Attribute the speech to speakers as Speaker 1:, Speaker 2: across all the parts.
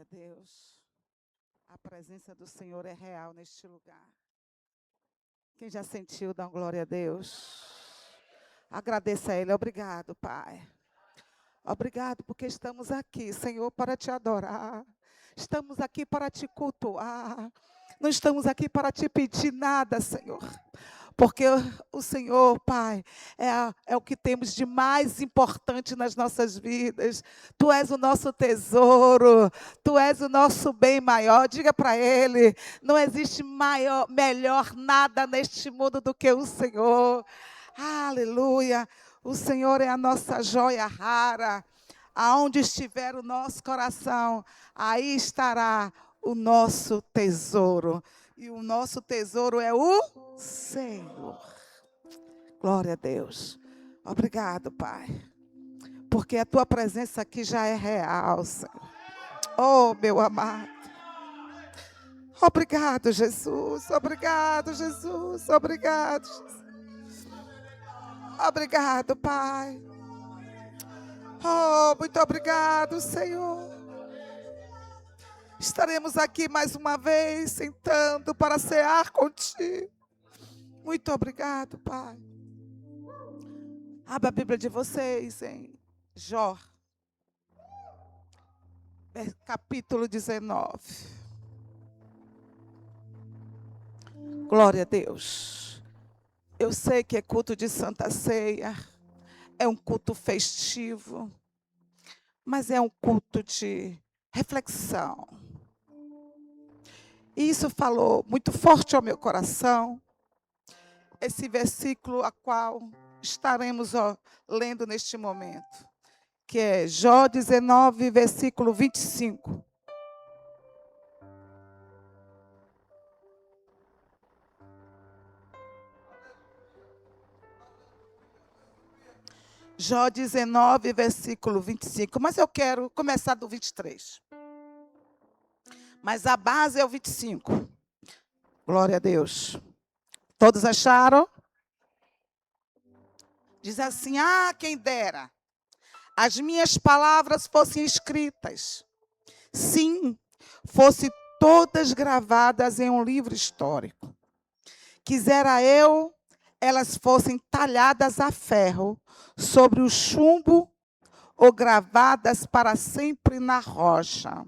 Speaker 1: Glória a Deus. A presença do Senhor é real neste lugar. Quem já sentiu, dá glória a Deus. Agradeça a Ele. Obrigado, Pai. Obrigado porque estamos aqui, Senhor, para te adorar. Estamos aqui para te cultuar. Não estamos aqui para te pedir nada, Senhor. Porque o Senhor, Pai, é o que temos de mais importante nas nossas vidas. Tu és o nosso tesouro, Tu és o nosso bem maior. Diga para Ele, não existe melhor nada neste mundo do que o Senhor. Aleluia, o Senhor é a nossa joia rara. Aonde estiver o nosso coração, aí estará o nosso tesouro. E o nosso tesouro é o Senhor. Glória a Deus. Obrigado, Pai. Porque a Tua presença aqui já é real, Senhor. Oh, meu amado. Obrigado, Jesus. Obrigado, Jesus. Obrigado, Jesus. Obrigado, Pai. Oh, muito obrigado, Senhor. Estaremos aqui mais uma vez, sentando para cear contigo. Muito obrigado, Pai. Abra a Bíblia de vocês em Jó, capítulo 19. Glória a Deus. Eu sei que é culto de Santa Ceia, é um culto festivo, mas é um culto de reflexão. E isso falou muito forte ao meu coração. Esse versículo a qual estaremos lendo neste momento, que é Jó 19, versículo 25. Jó 19, versículo 25. Mas eu quero começar do 23. Mas a base é o 25. Glória a Deus. Todos acharam? Diz assim: quem dera as minhas palavras fossem escritas. Sim, fossem todas gravadas em um livro histórico. Quisera eu, elas fossem talhadas a ferro sobre o chumbo ou gravadas para sempre na rocha.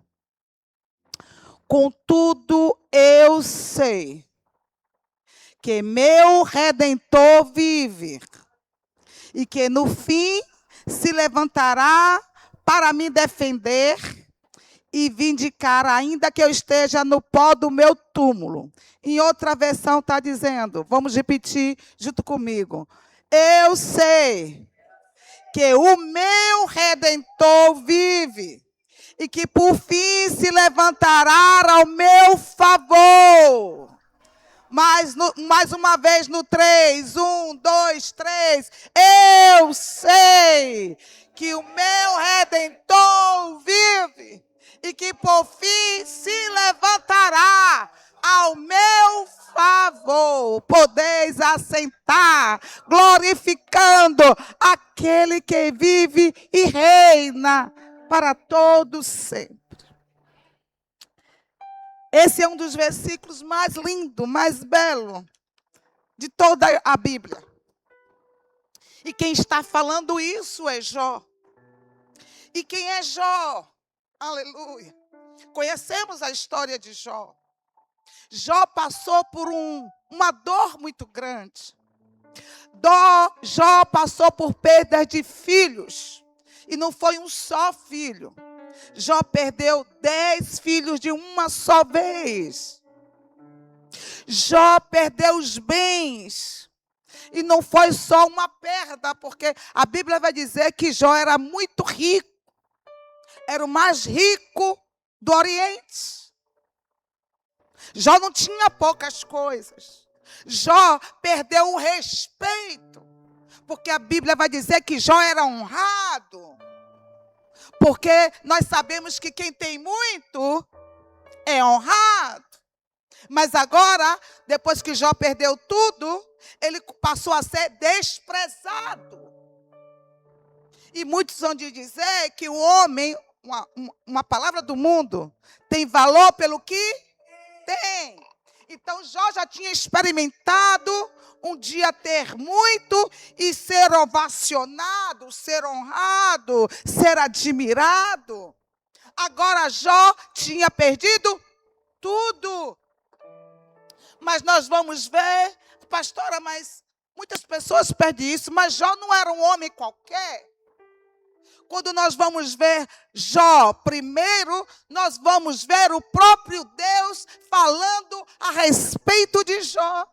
Speaker 1: Contudo, eu sei que meu Redentor vive e que no fim se levantará para me defender e vindicar, ainda que eu esteja no pó do meu túmulo. Em outra versão está dizendo, vamos repetir junto comigo. Eu sei que o meu Redentor vive e que por fim se levantará ao meu favor. Mais uma vez no 3, 1, 2, 3. Eu sei que o meu Redentor vive e que por fim se levantará ao meu favor. Podeis assentar, glorificando aquele que vive e reina para todos sempre. Esse é um dos versículos mais lindos, mais belos de toda a Bíblia. E quem está falando isso é Jó. E quem é Jó? Aleluia. Conhecemos a história de Jó. Jó passou por uma dor muito grande. Jó passou por perdas de filhos. E não foi um só filho. Jó perdeu 10 filhos de uma só vez. Jó perdeu os bens. E não foi só uma perda, porque a Bíblia vai dizer que Jó era muito rico. Era o mais rico do Oriente. Jó não tinha poucas coisas. Jó perdeu o respeito, porque a Bíblia vai dizer que Jó era honrado. Porque nós sabemos que quem tem muito é honrado. Mas agora, depois que Jó perdeu tudo, ele passou a ser desprezado. E muitos vão dizer que o homem uma palavra do mundo tem valor pelo que tem. Então, Jó já tinha experimentado um dia ter muito e ser ovacionado, ser honrado, ser admirado. Agora, Jó tinha perdido tudo. Mas nós vamos ver, pastora, mas muitas pessoas perdem isso, mas Jó não era um homem qualquer. Quando nós vamos ver Jó, primeiro, nós vamos ver o próprio Deus falando a respeito de Jó.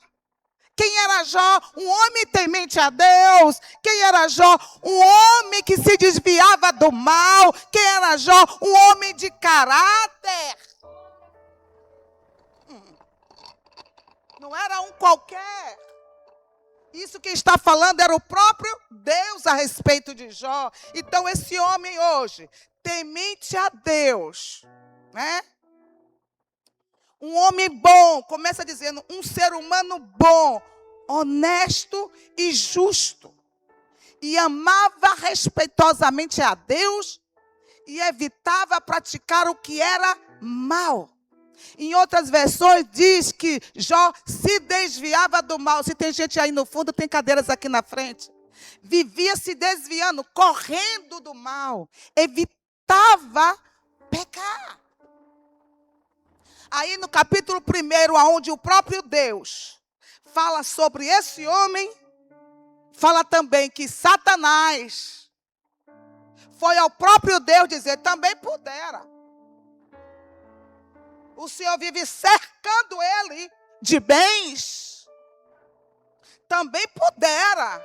Speaker 1: Quem era Jó? Um homem temente a Deus. Quem era Jó? Um homem que se desviava do mal. Quem era Jó? Um homem de caráter. Não era um qualquer. Isso que está falando era o próprio Deus a respeito de Jó. Então esse homem hoje, temente a Deus, né? Um homem bom, começa dizendo, um ser humano bom, honesto e justo. E amava respeitosamente a Deus e evitava praticar o que era mal. Em outras versões diz que Jó se desviava do mal. Se tem gente aí no fundo, tem cadeiras aqui na frente. Vivia se desviando, correndo do mal. Evitava pecar. Aí no capítulo 1, onde o próprio Deus fala sobre esse homem, fala também que Satanás foi ao próprio Deus dizer, também pudera. O Senhor vive cercando ele de bens. Também pudera.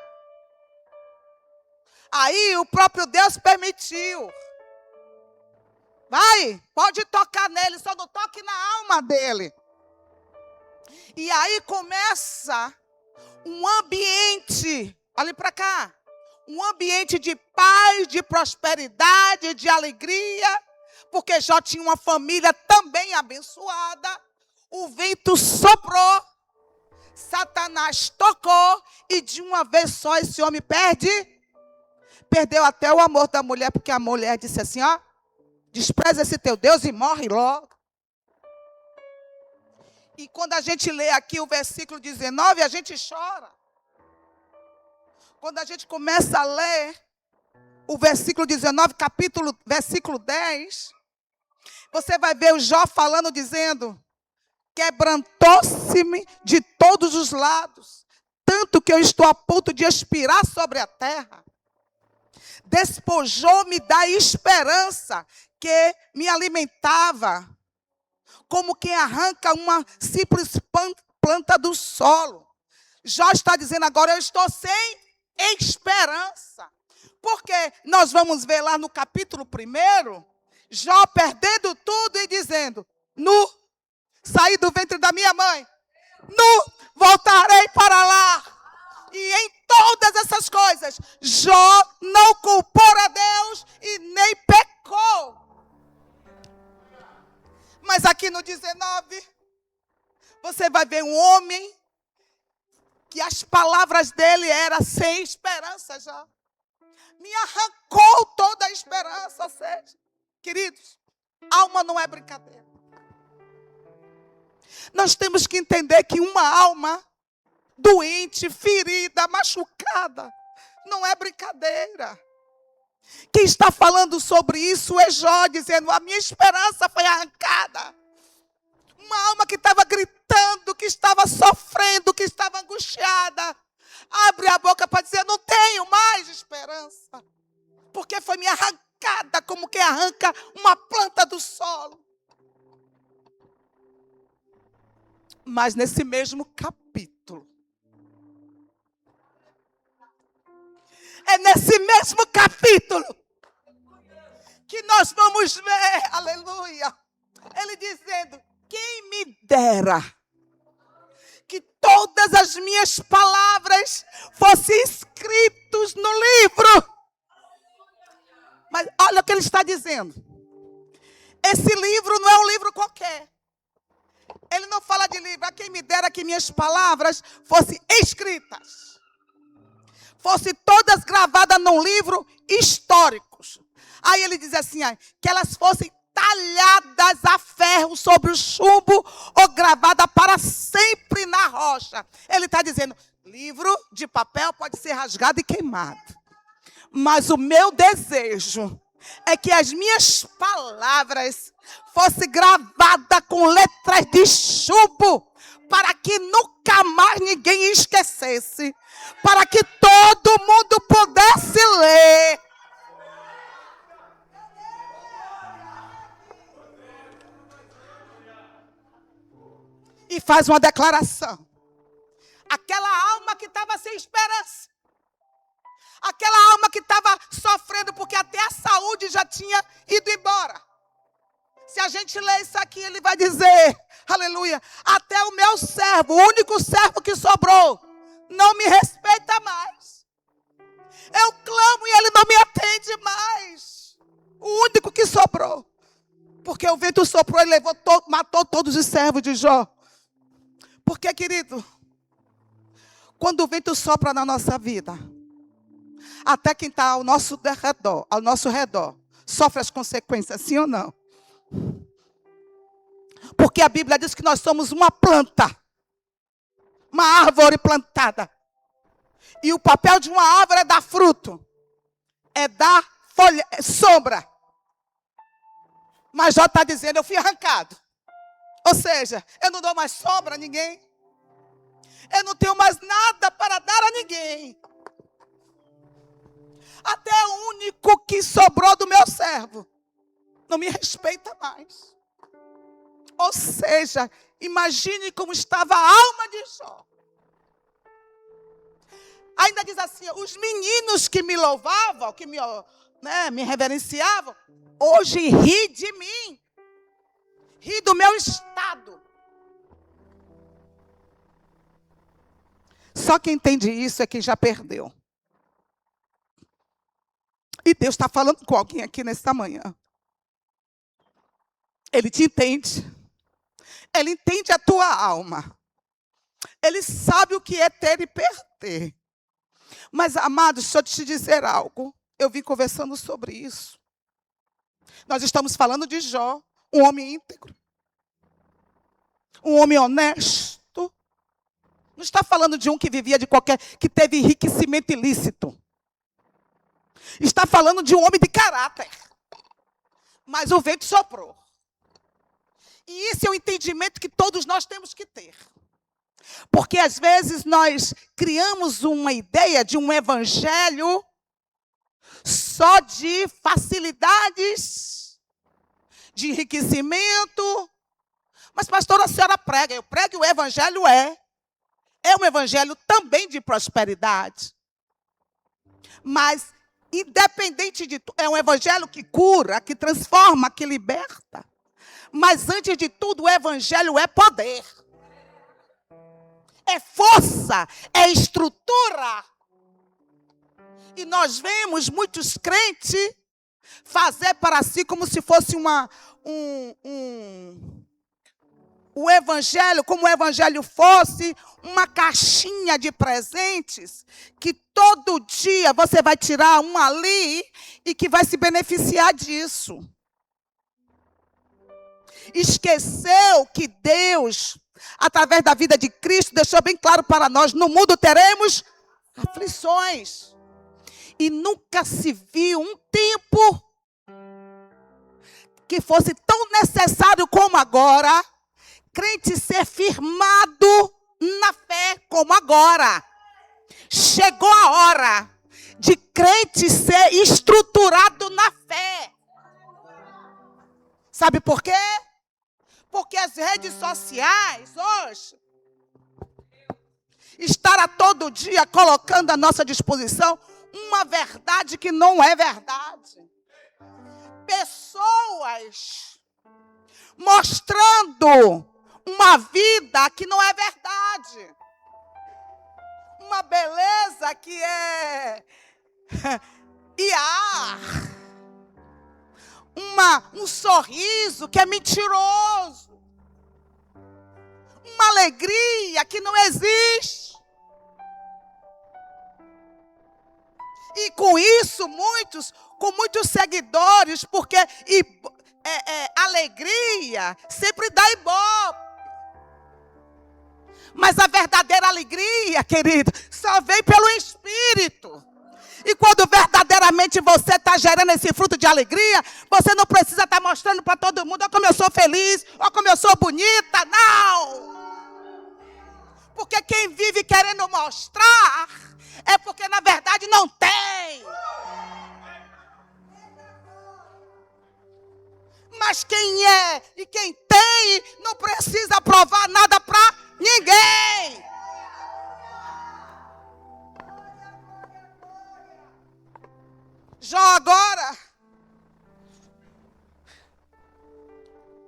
Speaker 1: Aí o próprio Deus permitiu. Vai, pode tocar nele, só não toque na alma dele. E aí começa um ambiente, olha para cá, um ambiente de paz, de prosperidade, de alegria, porque Jó tinha uma família também abençoada. O vento soprou, Satanás tocou e de uma vez só esse homem perdeu até o amor da mulher, porque a mulher disse assim, ó, despreza esse teu Deus e morre logo. E quando a gente lê aqui o versículo 19, a gente chora. Quando a gente começa a ler o versículo 19, versículo 10, você vai ver o Jó falando, dizendo, quebrantou-se-me de todos os lados, tanto que eu estou a ponto de expirar sobre a terra. Despojou-me da esperança que me alimentava, como quem arranca uma simples planta do solo. Jó está dizendo agora, eu estou sem esperança. Porque nós vamos ver lá no capítulo 1, Jó perdendo tudo e dizendo, nu, saí do ventre da minha mãe, nu, voltarei para lá. E em todas essas coisas, Jó não culpou a Deus e nem pecou. Mas aqui no 19, você vai ver um homem que as palavras dele eram sem esperança já. Me arrancou toda a esperança. Ou seja, queridos, alma não é brincadeira. Nós temos que entender que uma alma doente, ferida, machucada, não é brincadeira. Quem está falando sobre isso é Jó, dizendo, a minha esperança foi arrancada. Uma alma que estava gritando, que estava sofrendo, que estava angustiada, abre a boca para dizer, não tenho mais esperança. Porque foi me arrancada como quem arranca uma planta do solo. Mas nesse mesmo capítulo, é nesse mesmo capítulo que nós vamos ver, aleluia, ele dizendo, quem me dera que todas as minhas palavras fossem escritas no livro. Mas olha o que ele está dizendo. Esse livro não é um livro qualquer. Ele não fala de livro, a quem me dera que minhas palavras fossem escritas. Fossem todas gravadas num livro histórico. Deus. Aí ele diz assim, que elas fossem talhadas a ferro sobre o chumbo ou gravadas para sempre na rocha. Ele está dizendo, livro de papel pode ser rasgado e queimado. Mas o meu desejo é que as minhas palavras fossem gravadas com letras de chumbo, para que nunca mais ninguém esquecesse, para que todo mundo pudesse ler. E faz uma declaração. Aquela alma que estava sem esperança, aquela alma que estava sofrendo porque até a saúde já tinha ido embora. Se a gente ler isso aqui, ele vai dizer, aleluia, até o meu servo, o único servo que sobrou, não me respeita mais. Eu clamo e ele não me atende mais. O único que sobrou. Porque o vento soprou e matou todos os servos de Jó. Porque, querido, quando o vento sopra na nossa vida, até quem está ao nosso redor, sofre as consequências, sim ou não? Porque a Bíblia diz que nós somos uma planta, uma árvore plantada. E o papel de uma árvore é dar fruto, é dar sombra. Mas Jó está dizendo, eu fui arrancado. Ou seja, eu não dou mais sombra a ninguém. Eu não tenho mais nada para dar a ninguém. Até o único que sobrou do meu servo não me respeita mais. Ou seja, imagine como estava a alma de Jó. Ainda diz assim, os meninos que me louvavam, que me reverenciavam, hoje ri de mim. Ri do meu estado. Só quem entende isso é quem já perdeu. E Deus está falando com alguém aqui nesta manhã. Ele te entende. Ele entende a tua alma. Ele sabe o que é ter e perder. Mas, amados, deixa eu te dizer algo. Eu vim conversando sobre isso. Nós estamos falando de Jó, um homem íntegro. Um homem honesto. Não está falando de um que vivia que teve enriquecimento ilícito. Está falando de um homem de caráter. Mas o vento soprou. E esse é o entendimento que todos nós temos que ter. Porque às vezes nós criamos uma ideia de um evangelho só de facilidades, de enriquecimento. Mas, pastora, a senhora prega. Eu prego e o evangelho é um evangelho também de prosperidade. Mas, independente de tudo, é um evangelho que cura, que transforma, que liberta. Mas, antes de tudo, o evangelho é poder. É força, é estrutura. E nós vemos muitos crentes fazer para si como se fosse o evangelho, como o evangelho fosse uma caixinha de presentes, que todo dia você vai tirar um ali e que vai se beneficiar disso. Esqueceu que Deus, através da vida de Cristo, deixou bem claro para nós, no mundo teremos aflições. E nunca se viu um tempo que fosse tão necessário como agora, crente ser firmado na fé como agora. Chegou a hora de crente ser estruturado na fé. Sabe por quê? Porque as redes sociais hoje estão a todo dia colocando à nossa disposição uma verdade que não é verdade. Pessoas mostrando uma vida que não é verdade. Uma beleza que é IA. Um sorriso que é mentiroso. Uma alegria que não existe. E com isso, muitos, com muitos seguidores, porque alegria sempre dá ibope. Mas a verdadeira alegria, querido, só vem pelo Espírito. E quando verdadeiramente você está gerando esse fruto de alegria, você não precisa estar mostrando para todo mundo, ó, como eu sou feliz, ó, como eu sou bonita, não. Porque quem vive querendo mostrar, é porque na verdade não tem. Mas quem é e quem tem, não precisa provar nada para ninguém. Jó agora,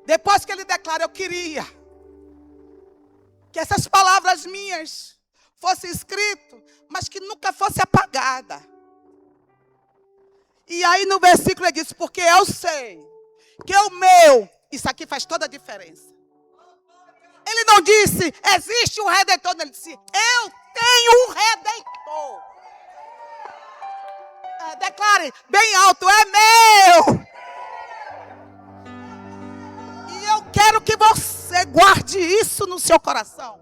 Speaker 1: depois que ele declara, eu queria que essas palavras minhas fossem escritas, mas que nunca fosse apagada. E aí no versículo ele diz, porque eu sei que o meu, isso aqui faz toda a diferença. Ele não disse, existe um Redentor, ele disse, eu tenho um Redentor. Declare bem alto, é meu. E eu quero que você guarde isso no seu coração.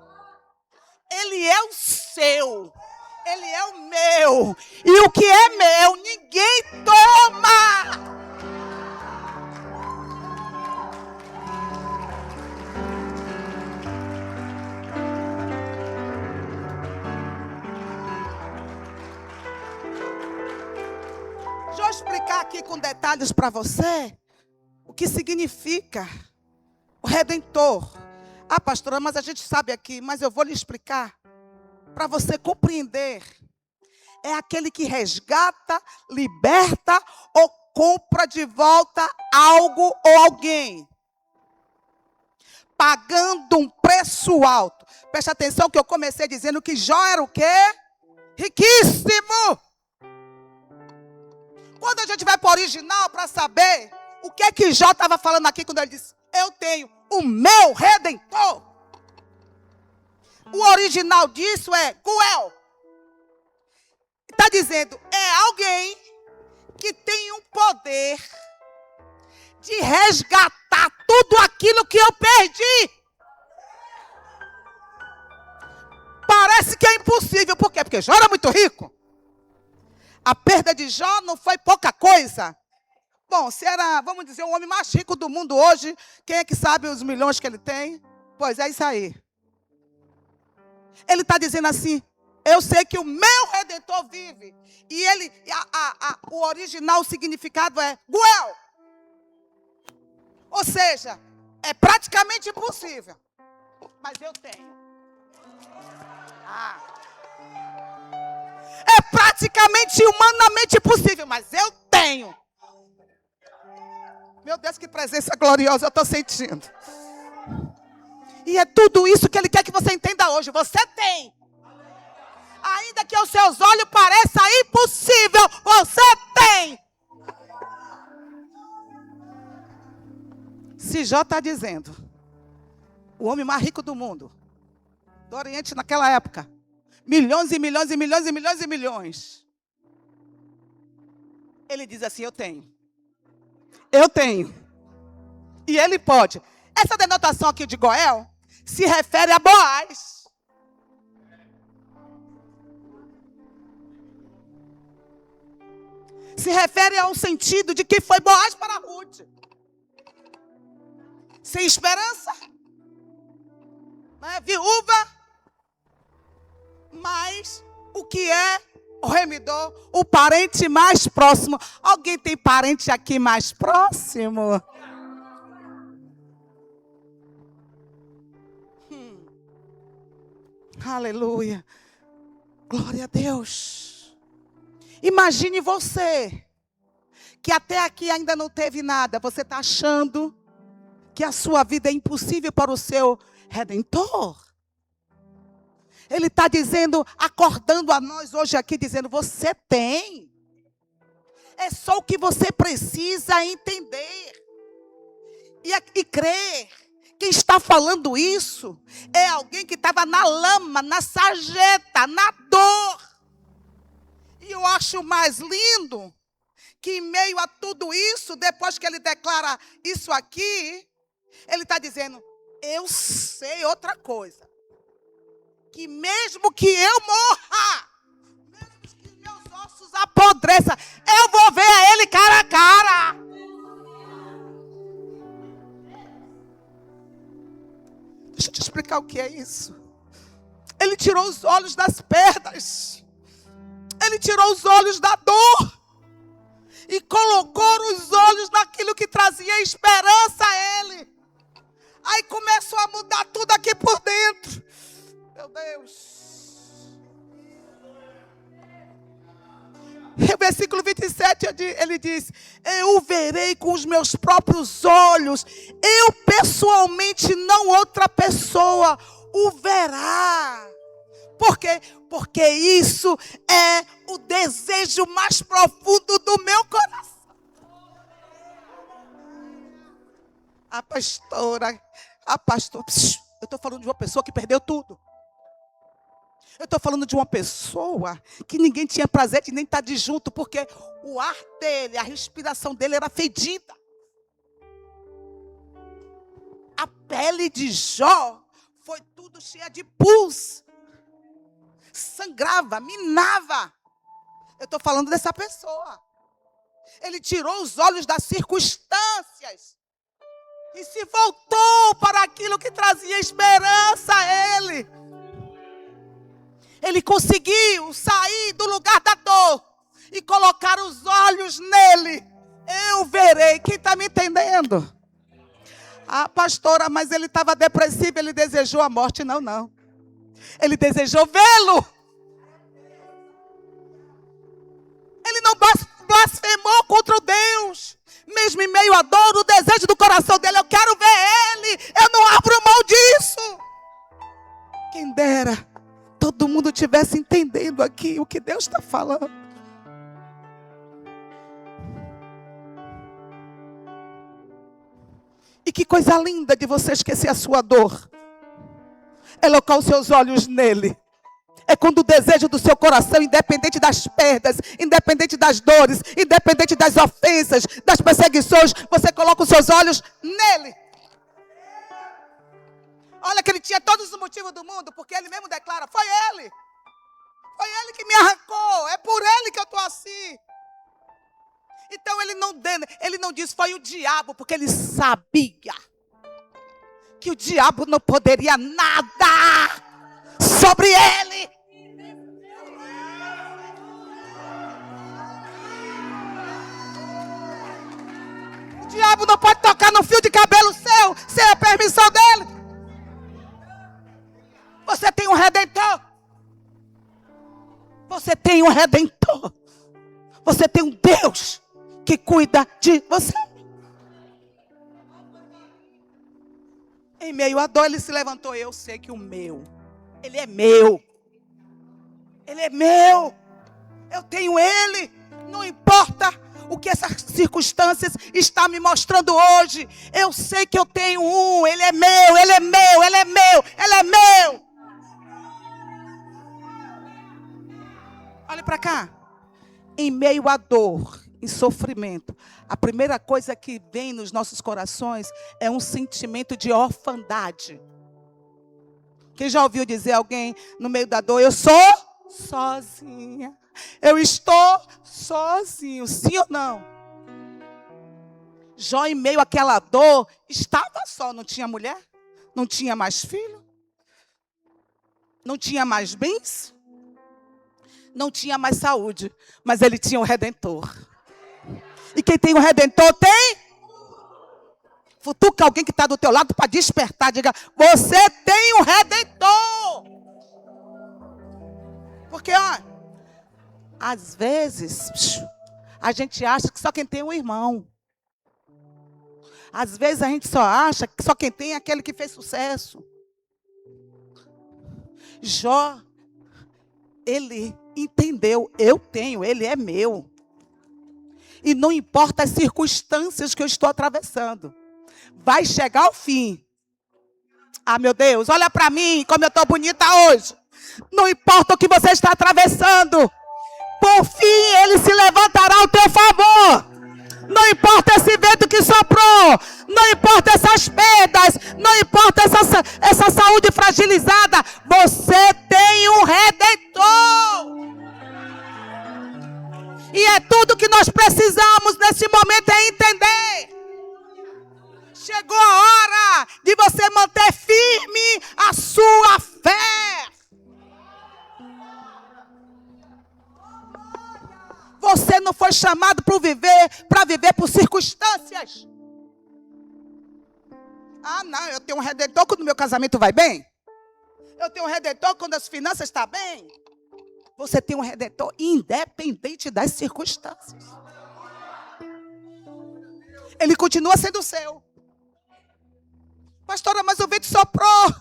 Speaker 1: Ele é o seu, ele é o meu. E o que é meu, ninguém toma. Deixa eu explicar aqui com detalhes para você o que significa o Redentor. Ah, pastora, mas a gente sabe aqui, mas eu vou lhe explicar para você compreender. É aquele que resgata, liberta ou compra de volta algo ou alguém, pagando um preço alto. Preste atenção que eu comecei dizendo que Jó era o quê? Riquíssimo. Quando a gente vai para o original para saber o que é que Jó estava falando aqui quando ele disse, eu tenho o meu Redentor. O original disso é Goel. Está dizendo, é alguém que tem um poder de resgatar tudo aquilo que eu perdi. Parece que é impossível. Por quê? Porque Jó era muito rico. A perda de Jó não foi pouca coisa. Bom, se era, vamos dizer, o homem mais rico do mundo hoje, quem é que sabe os milhões que ele tem? Pois é isso aí. Ele está dizendo assim, eu sei que o meu Redentor vive. E ele, o original, o significado é Goel. Ou seja, é praticamente impossível. Mas eu tenho. É praticamente humanamente impossível, mas eu tenho. Meu Deus, que presença gloriosa eu estou sentindo. E é tudo isso que Ele quer que você entenda hoje. Você tem. Ainda que aos seus olhos pareça impossível, você tem. Se Jó está dizendo, o homem mais rico do mundo, do Oriente naquela época, milhões e milhões e milhões e milhões e milhões. Ele diz assim, eu tenho. Eu tenho. E ele pode. Essa denotação aqui de Goel se refere a Boaz. Se refere a um sentido de que foi Boaz para Ruth. Sem esperança. Né? Viúva. Mas o que é o remidor? O parente mais próximo. Alguém tem parente aqui mais próximo? Aleluia. Glória a Deus. Imagine você, que até aqui ainda não teve nada. Você está achando que a sua vida é impossível para o seu Redentor. Ele está dizendo, acordando a nós hoje aqui, dizendo, você tem. É só o que você precisa entender. E crer. Quem está falando isso é alguém que estava na lama, na sarjeta, na dor. E eu acho mais lindo que em meio a tudo isso, depois que ele declara isso aqui, ele está dizendo, eu sei outra coisa. Que mesmo que eu morra, mesmo que meus ossos apodreçam, eu vou ver a ele cara a cara. Deixa eu te explicar o que é isso. Ele tirou os olhos das perdas. Ele tirou os olhos da dor. E colocou os olhos naquilo que trazia esperança a ele. Aí começou a mudar tudo aqui por dentro. Meu Deus. O versículo 27, ele diz, eu o verei com os meus próprios olhos. Eu pessoalmente, não outra pessoa, o verá. Por quê? Porque isso é o desejo mais profundo do meu coração. A pastora, eu estou falando de uma pessoa que perdeu tudo. Eu estou falando de uma pessoa que ninguém tinha prazer de nem estar de junto, porque o ar dele, a respiração dele era fedida. A pele de Jó foi tudo cheia de pus. Sangrava, minava. Eu estou falando dessa pessoa. Ele tirou os olhos das circunstâncias e se voltou para aquilo que trazia esperança a ele. Ele conseguiu sair do lugar da dor e colocar os olhos nele. Eu verei. Quem está me entendendo? Ah, pastora, mas ele estava depressivo, ele desejou a morte. Não. Ele desejou vê-lo. Ele não blasfemou contra o Deus. Mesmo em meio à dor, o desejo do coração dele, eu quero ver ele. Eu não abro mão disso. Quem dera todo mundo estivesse entendendo aqui o que Deus está falando. E que coisa linda de você esquecer a sua dor. É colocar os seus olhos nele. É quando o desejo do seu coração, independente das perdas, independente das dores, independente das ofensas, das perseguições, você coloca os seus olhos nele. Olha que ele tinha todos os motivos do mundo, porque ele mesmo declara, foi ele. Foi ele que me arrancou, é por ele que eu estou assim. Então ele não diz foi o diabo, porque ele sabia que o diabo não poderia nada sobre ele. O diabo não pode tocar no fio de cabelo seu sem a permissão dele. Você tem um redentor. Você tem um redentor. Você tem um Deus que cuida de você. Em meio à dor ele se levantou. Eu sei que o meu, ele é meu. Ele é meu. Eu tenho ele. Não importa o que essas circunstâncias estão me mostrando hoje. Eu sei que eu tenho um. Ele é meu, ele é meu, ele é meu, ele é meu. Olha para cá. Em meio à dor e sofrimento, a primeira coisa que vem nos nossos corações é um sentimento de orfandade. Quem já ouviu dizer alguém no meio da dor, eu sou sozinha. Eu estou sozinho, sim ou não? Jó, em meio àquela dor, estava só, não tinha mulher, não tinha mais filho, não tinha mais bens, não tinha mais saúde, mas ele tinha um Redentor. E quem tem um Redentor tem? Futuca alguém que está do teu lado para despertar, diga, você tem um Redentor. Porque, ó, às vezes, a gente acha que só quem tem é um irmão. Às vezes a gente só acha que só quem tem é aquele que fez sucesso. Jó, ele entendeu, eu tenho, ele é meu. E não importa as circunstâncias que eu estou atravessando. Vai chegar ao fim. Ah, meu Deus, olha para mim, como eu estou bonita hoje. Não importa o que você está atravessando. Por fim, ele se levantará ao teu favor. Não importa esse vento que soprou, não importa essas perdas, não importa essa saúde fragilizada, você tem um Redentor. E é tudo que nós precisamos nesse momento é entender. Chegou a hora de você manter firme a sua fé. Você não foi chamado para viver por circunstâncias. Ah, não, eu tenho um Redentor quando meu casamento vai bem. Eu tenho um Redentor quando as finanças estão bem. Você tem um Redentor independente das circunstâncias. Ele continua sendo seu. Pastora, mas o vento soprou.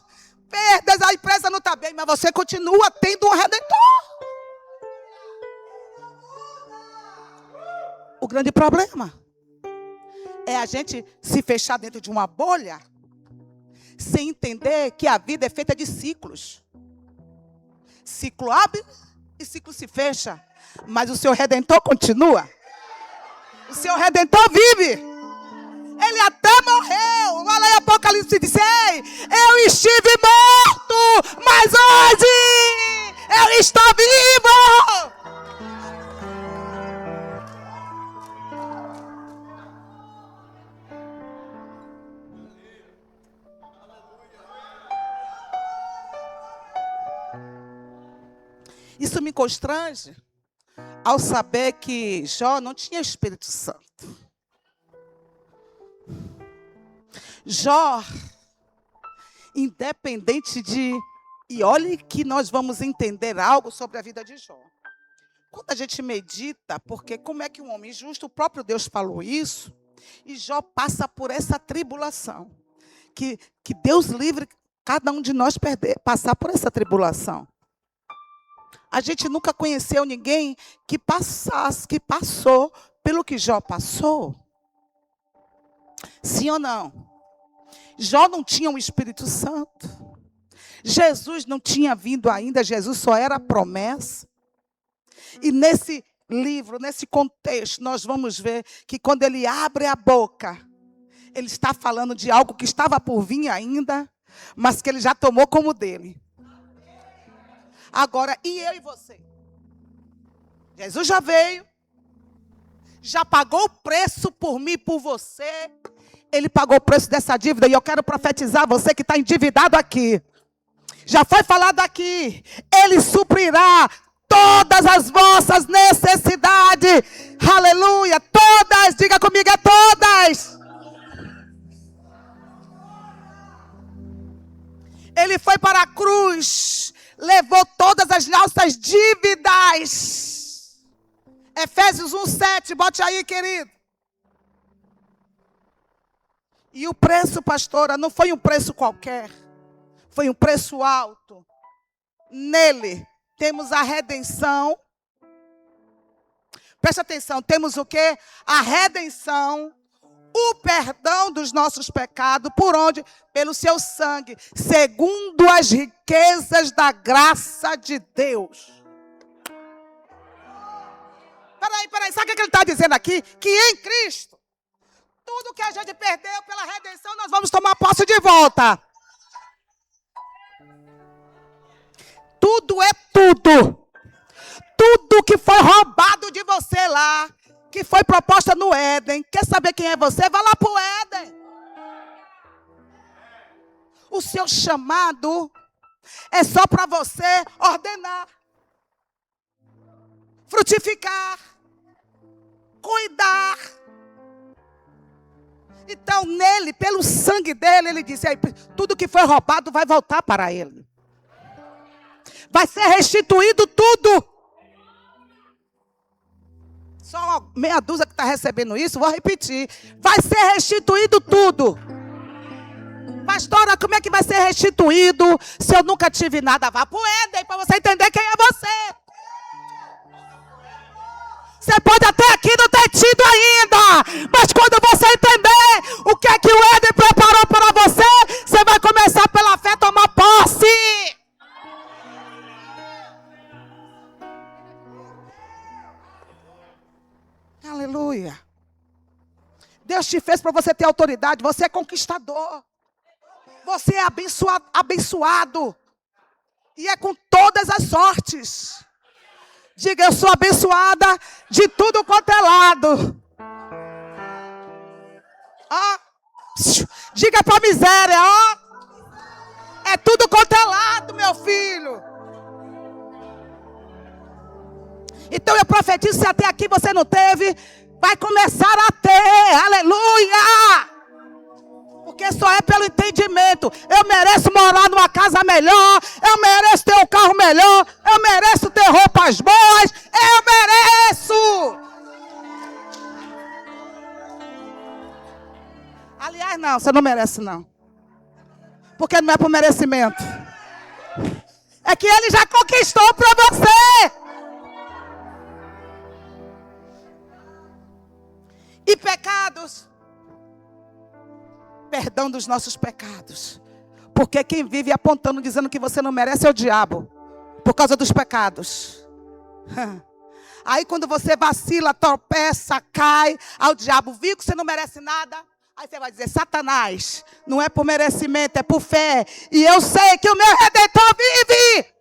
Speaker 1: Perdas, a empresa não está bem, mas você continua tendo um Redentor. O grande problema é a gente se fechar dentro de uma bolha sem entender que a vida é feita de ciclos. Ciclo abre e ciclo se fecha. Mas o seu Redentor continua. O seu Redentor vive. Ele até morreu. Olha aí, Apocalipse diz: ei, eu estive morto, mas hoje eu estou vivo. Isso me constrange ao saber que Jó não tinha Espírito Santo. Jó, independente de... E olhe que nós vamos entender algo sobre a vida de Jó. Quando a gente medita, porque como é que um homem justo, o próprio Deus falou isso, e Jó passa por essa tribulação. Que Deus livre cada um de nós passar por essa tribulação. A gente nunca conheceu ninguém que passou pelo que Jó passou. Sim ou não? Jó não tinha um Espírito Santo. Jesus não tinha vindo ainda, Jesus só era promessa. E nesse livro, nesse contexto, nós vamos ver que quando ele abre a boca, ele está falando de algo que estava por vir ainda, mas que ele já tomou como dele. Agora, e eu e você? Jesus já veio, já pagou o preço por mim e por você. Ele pagou o preço dessa dívida e eu quero profetizar você que está endividado aqui. Já foi falado aqui, Ele suprirá todas as vossas necessidades. Aleluia, todas, diga comigo, é todas. Ele foi para a cruz, levou todas as nossas dívidas. Efésios 1:7, bote aí, querido. E o preço, pastora, não foi um preço qualquer. Foi um preço alto. Nele temos a redenção. Presta atenção, temos o quê? A redenção, o perdão dos nossos pecados. Por onde? Pelo seu sangue, segundo as riquezas da graça de Deus. Peraí, sabe o que ele está dizendo aqui? Que em Cristo, tudo que a gente perdeu pela redenção, nós vamos tomar posse de volta. Tudo é tudo. Tudo que foi roubado de você lá, que foi proposta no Éden. Quer saber quem é você? Vai lá para o Éden. O seu chamado é só para você ordenar, frutificar, cuidar. Então, nele, pelo sangue dele, ele disse: tudo que foi roubado vai voltar para ele. Vai ser restituído tudo. Só meia dúzia que está recebendo isso, vou repetir. Vai ser restituído tudo. Pastora, como é que vai ser restituído se eu nunca tive nada? Vá para o Éden para você entender quem é você. Você pode até aqui não ter tido ainda, mas quando você entender o que é que o Éden preparou para você, você vai começar pela fé a tomar posse. Deus te fez para você ter autoridade. Você é conquistador. Você é abençoado. E é com todas as sortes. Diga, eu sou abençoada de tudo quanto é lado. Ó. Diga para a miséria, ó. É tudo quanto é lado, meu filho. Então eu profetizo, se até aqui você não teve, vai começar a ter. Aleluia! Porque só é pelo entendimento. Eu mereço morar numa casa melhor. Eu mereço ter um carro melhor. Eu mereço ter roupas boas. Eu mereço. Aliás, não, você não merece não. Porque não é por merecimento. É que ele já conquistou para você. E pecados. Perdão dos nossos pecados. Porque quem vive apontando, dizendo que você não merece é o diabo. Por causa dos pecados. Aí quando você vacila, tropeça, cai, ao diabo viu que você não merece nada. Aí você vai dizer, Satanás, não é por merecimento, é por fé. E eu sei que o meu Redentor vive.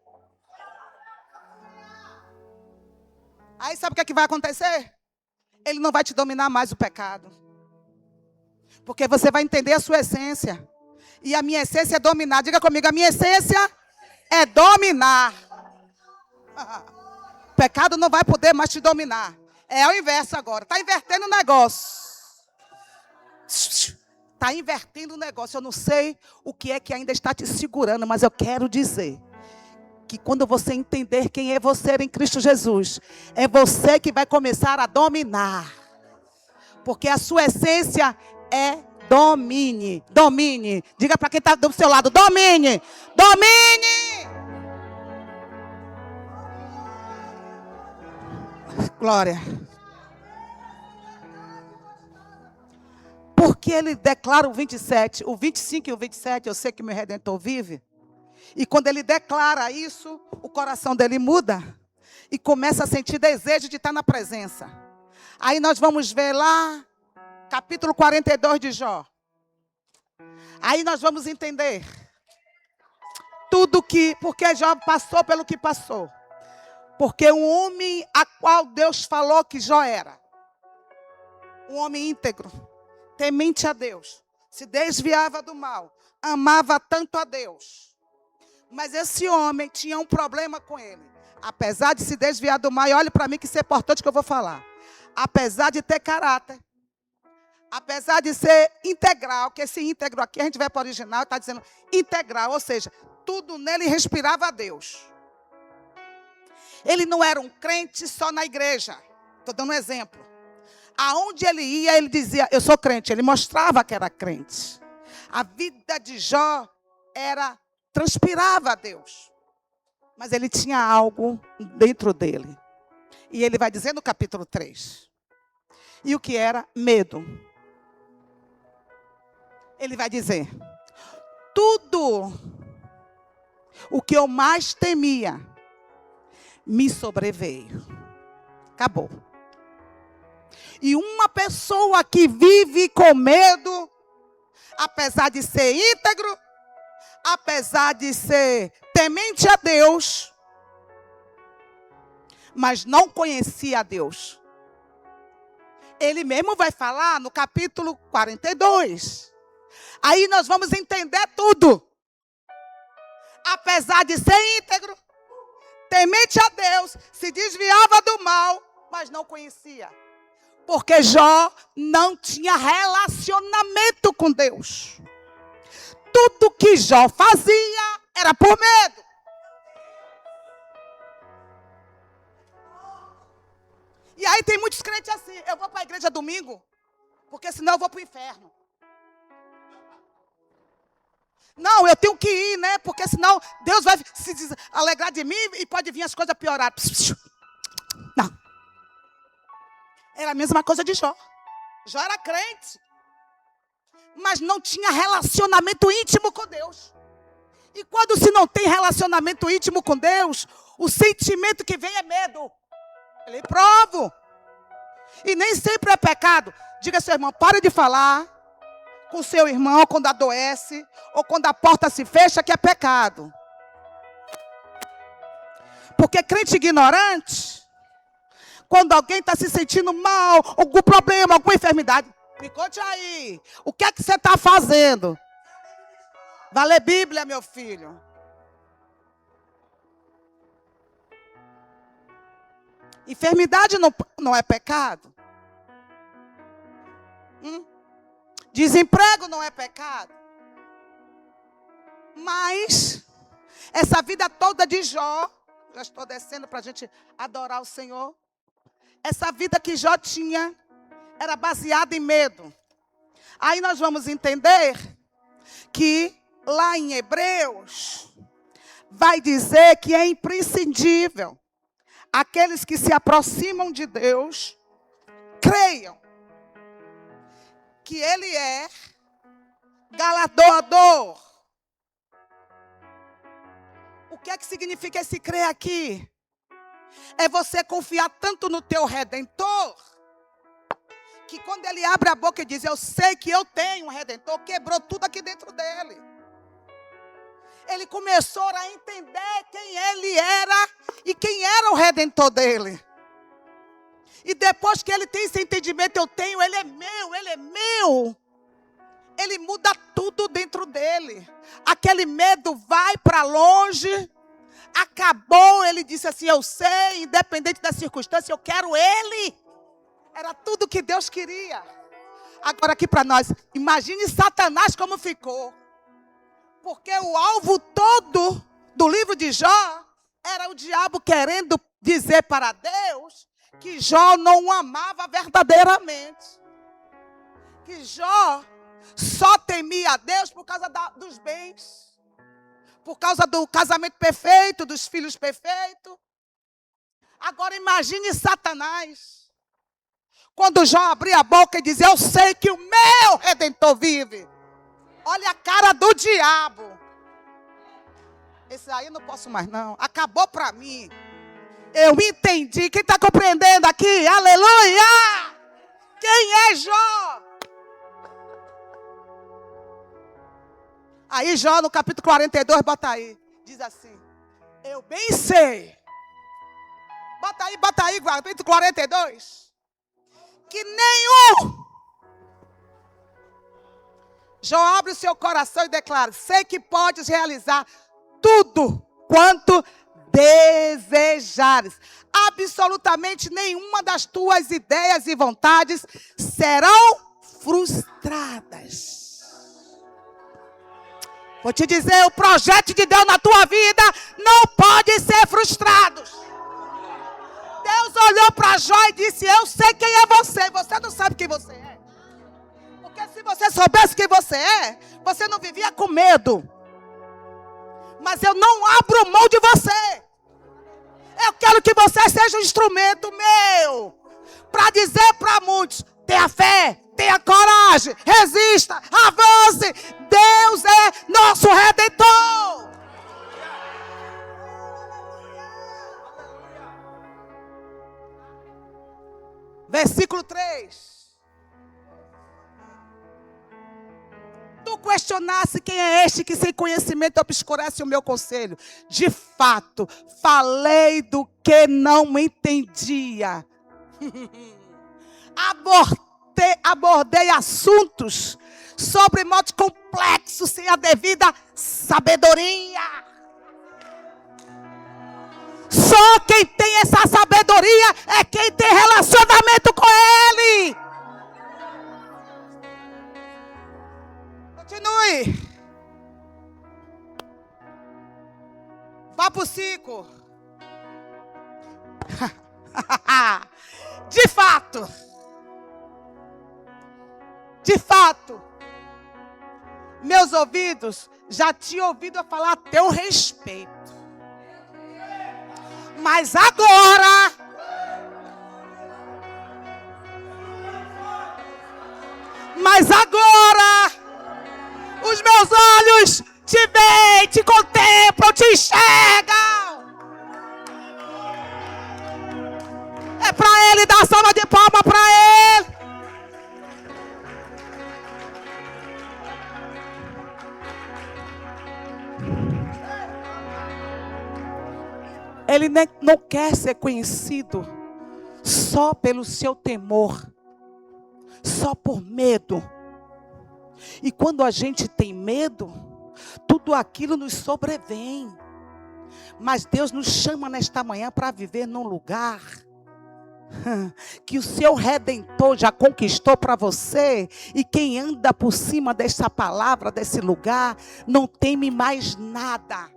Speaker 1: Aí sabe o que vai acontecer? Ele não vai te dominar mais o pecado. Porque você vai entender a sua essência. E a minha essência é dominar. Diga comigo, a minha essência é dominar. O pecado não vai poder mais te dominar. É o inverso agora. Está invertendo o negócio. Está invertendo o negócio. Eu não sei o que é que ainda está te segurando, mas eu quero dizer que quando você entender quem é você em Cristo Jesus, é você que vai começar a dominar. Porque a sua essência é domine. Domine. Diga para quem está do seu lado, domine. Domine. Glória. Porque ele declara o 27, o 25 e o 27, eu sei que meu Redentor vive. E quando ele declara isso, o coração dele muda. E começa a sentir desejo de estar na presença. Aí nós vamos ver lá, capítulo 42 de Jó. Aí nós vamos entender tudo que, porque Jó passou pelo que passou. Porque um homem a qual Deus falou que Jó era. Um homem íntegro, temente a Deus, se desviava do mal, amava tanto a Deus. Mas esse homem tinha um problema com ele. Apesar de se desviar do mal, e olhe para mim que isso é importante que eu vou falar. Apesar de ter caráter, apesar de ser integral, que esse íntegro aqui, a gente vai para o original, está dizendo integral, ou seja, tudo nele respirava a Deus. Ele não era um crente só na igreja. Estou dando um exemplo. Aonde ele ia, ele dizia, eu sou crente. Ele mostrava que era crente. A vida de Jó transpirava a Deus. Mas ele tinha algo dentro dele. E ele vai dizer no capítulo 3. E o que era? Medo. Ele vai dizer, tudo o que eu mais temia me sobreveio. Acabou. E uma pessoa que vive com medo, apesar de ser íntegro, apesar de ser temente a Deus, mas não conhecia a Deus. Ele mesmo vai falar no capítulo 42. Aí nós vamos entender tudo. Apesar de ser íntegro, temente a Deus, se desviava do mal, mas não conhecia. Porque Jó não tinha relacionamento com Deus. Tudo que Jó fazia era por medo. E aí tem muitos crentes assim, eu vou para a igreja domingo, porque senão eu vou para o inferno. Não, eu tenho que ir, né? Porque senão Deus vai se alegrar de mim e pode vir as coisas piorar. Não. Era a mesma coisa de Jó. Jó era crente, mas não tinha relacionamento íntimo com Deus. E quando se não tem relacionamento íntimo com Deus, o sentimento que vem é medo. Ele provo. E nem sempre é pecado. Diga ao seu irmão, pare de falar com o seu irmão quando adoece ou quando a porta se fecha, que é pecado. Porque crente ignorante, quando alguém está se sentindo mal, algum problema, alguma enfermidade, me conte aí, o que é que você está fazendo? Vai ler Bíblia, meu filho. Enfermidade não é pecado. Desemprego não é pecado. Mas essa vida toda de Jó, já estou descendo para a gente adorar o Senhor. Essa vida que Jó tinha era baseada em medo. Aí nós vamos entender que lá em Hebreus vai dizer que é imprescindível aqueles que se aproximam de Deus creiam que Ele é galardoador. O que é que significa esse crer aqui? É você confiar tanto no teu Redentor, que quando Ele abre a boca e diz, eu sei que eu tenho um Redentor, quebrou tudo aqui dentro dele. Ele começou a entender quem Ele era e quem era o Redentor dele. E depois que ele tem esse entendimento, eu tenho, Ele é meu, Ele é meu. Ele muda tudo dentro dele. Aquele medo vai para longe. Acabou, ele disse assim, eu sei, independente da circunstância, eu quero Ele. Era tudo que Deus queria. Agora aqui para nós, imagine Satanás como ficou. Porque o alvo todo do livro de Jó era o diabo querendo dizer para Deus que Jó não o amava verdadeiramente. Que Jó só temia a Deus por causa dos bens. Por causa do casamento perfeito, dos filhos perfeitos. Agora imagine Satanás. Quando Jó abria a boca e dizia, eu sei que o meu Redentor vive. Olha a cara do diabo. Esse aí eu não posso mais não. Acabou para mim. Eu entendi. Quem está compreendendo aqui? Aleluia! Quem é Jó? Aí Jó no capítulo 42, bota aí. Diz assim. Eu bem sei. Bota aí, capítulo 42. Que nenhum. Jó abre o seu coração e declara, sei que podes realizar tudo quanto desejares. Absolutamente nenhuma das tuas ideias e vontades serão frustradas. Vou te dizer, o projeto de Deus na tua vida não pode ser frustrado. Deus olhou para Jó e disse, eu sei quem é você. Você não sabe quem você é. Porque se você soubesse quem você é, você não vivia com medo. Mas eu não abro mão de você. Eu quero que você seja um instrumento meu. Para dizer para muitos, tenha fé, tenha coragem, resista, avance. Deus é nosso Redentor. Versículo 3. Tu questionasse quem é este que sem conhecimento obscurece o meu conselho. De fato, falei do que não entendia. Abordei assuntos sobre modo complexo, sem a devida sabedoria. Só quem tem essa sabedoria é quem tem relacionamento com Ele. Continue. Vá para o 5. De fato, meus ouvidos já tinham ouvido a falar a teu respeito. Mas agora, os meus olhos te veem, te contemplam, te enxergam. É para Ele dar salva de palma para Ele não quer ser conhecido só pelo seu temor, só por medo. E quando a gente tem medo, tudo aquilo nos sobrevém. Mas Deus nos chama nesta manhã para viver num lugar que o seu Redentor já conquistou para você. E quem anda por cima dessa palavra, desse lugar, não teme mais nada.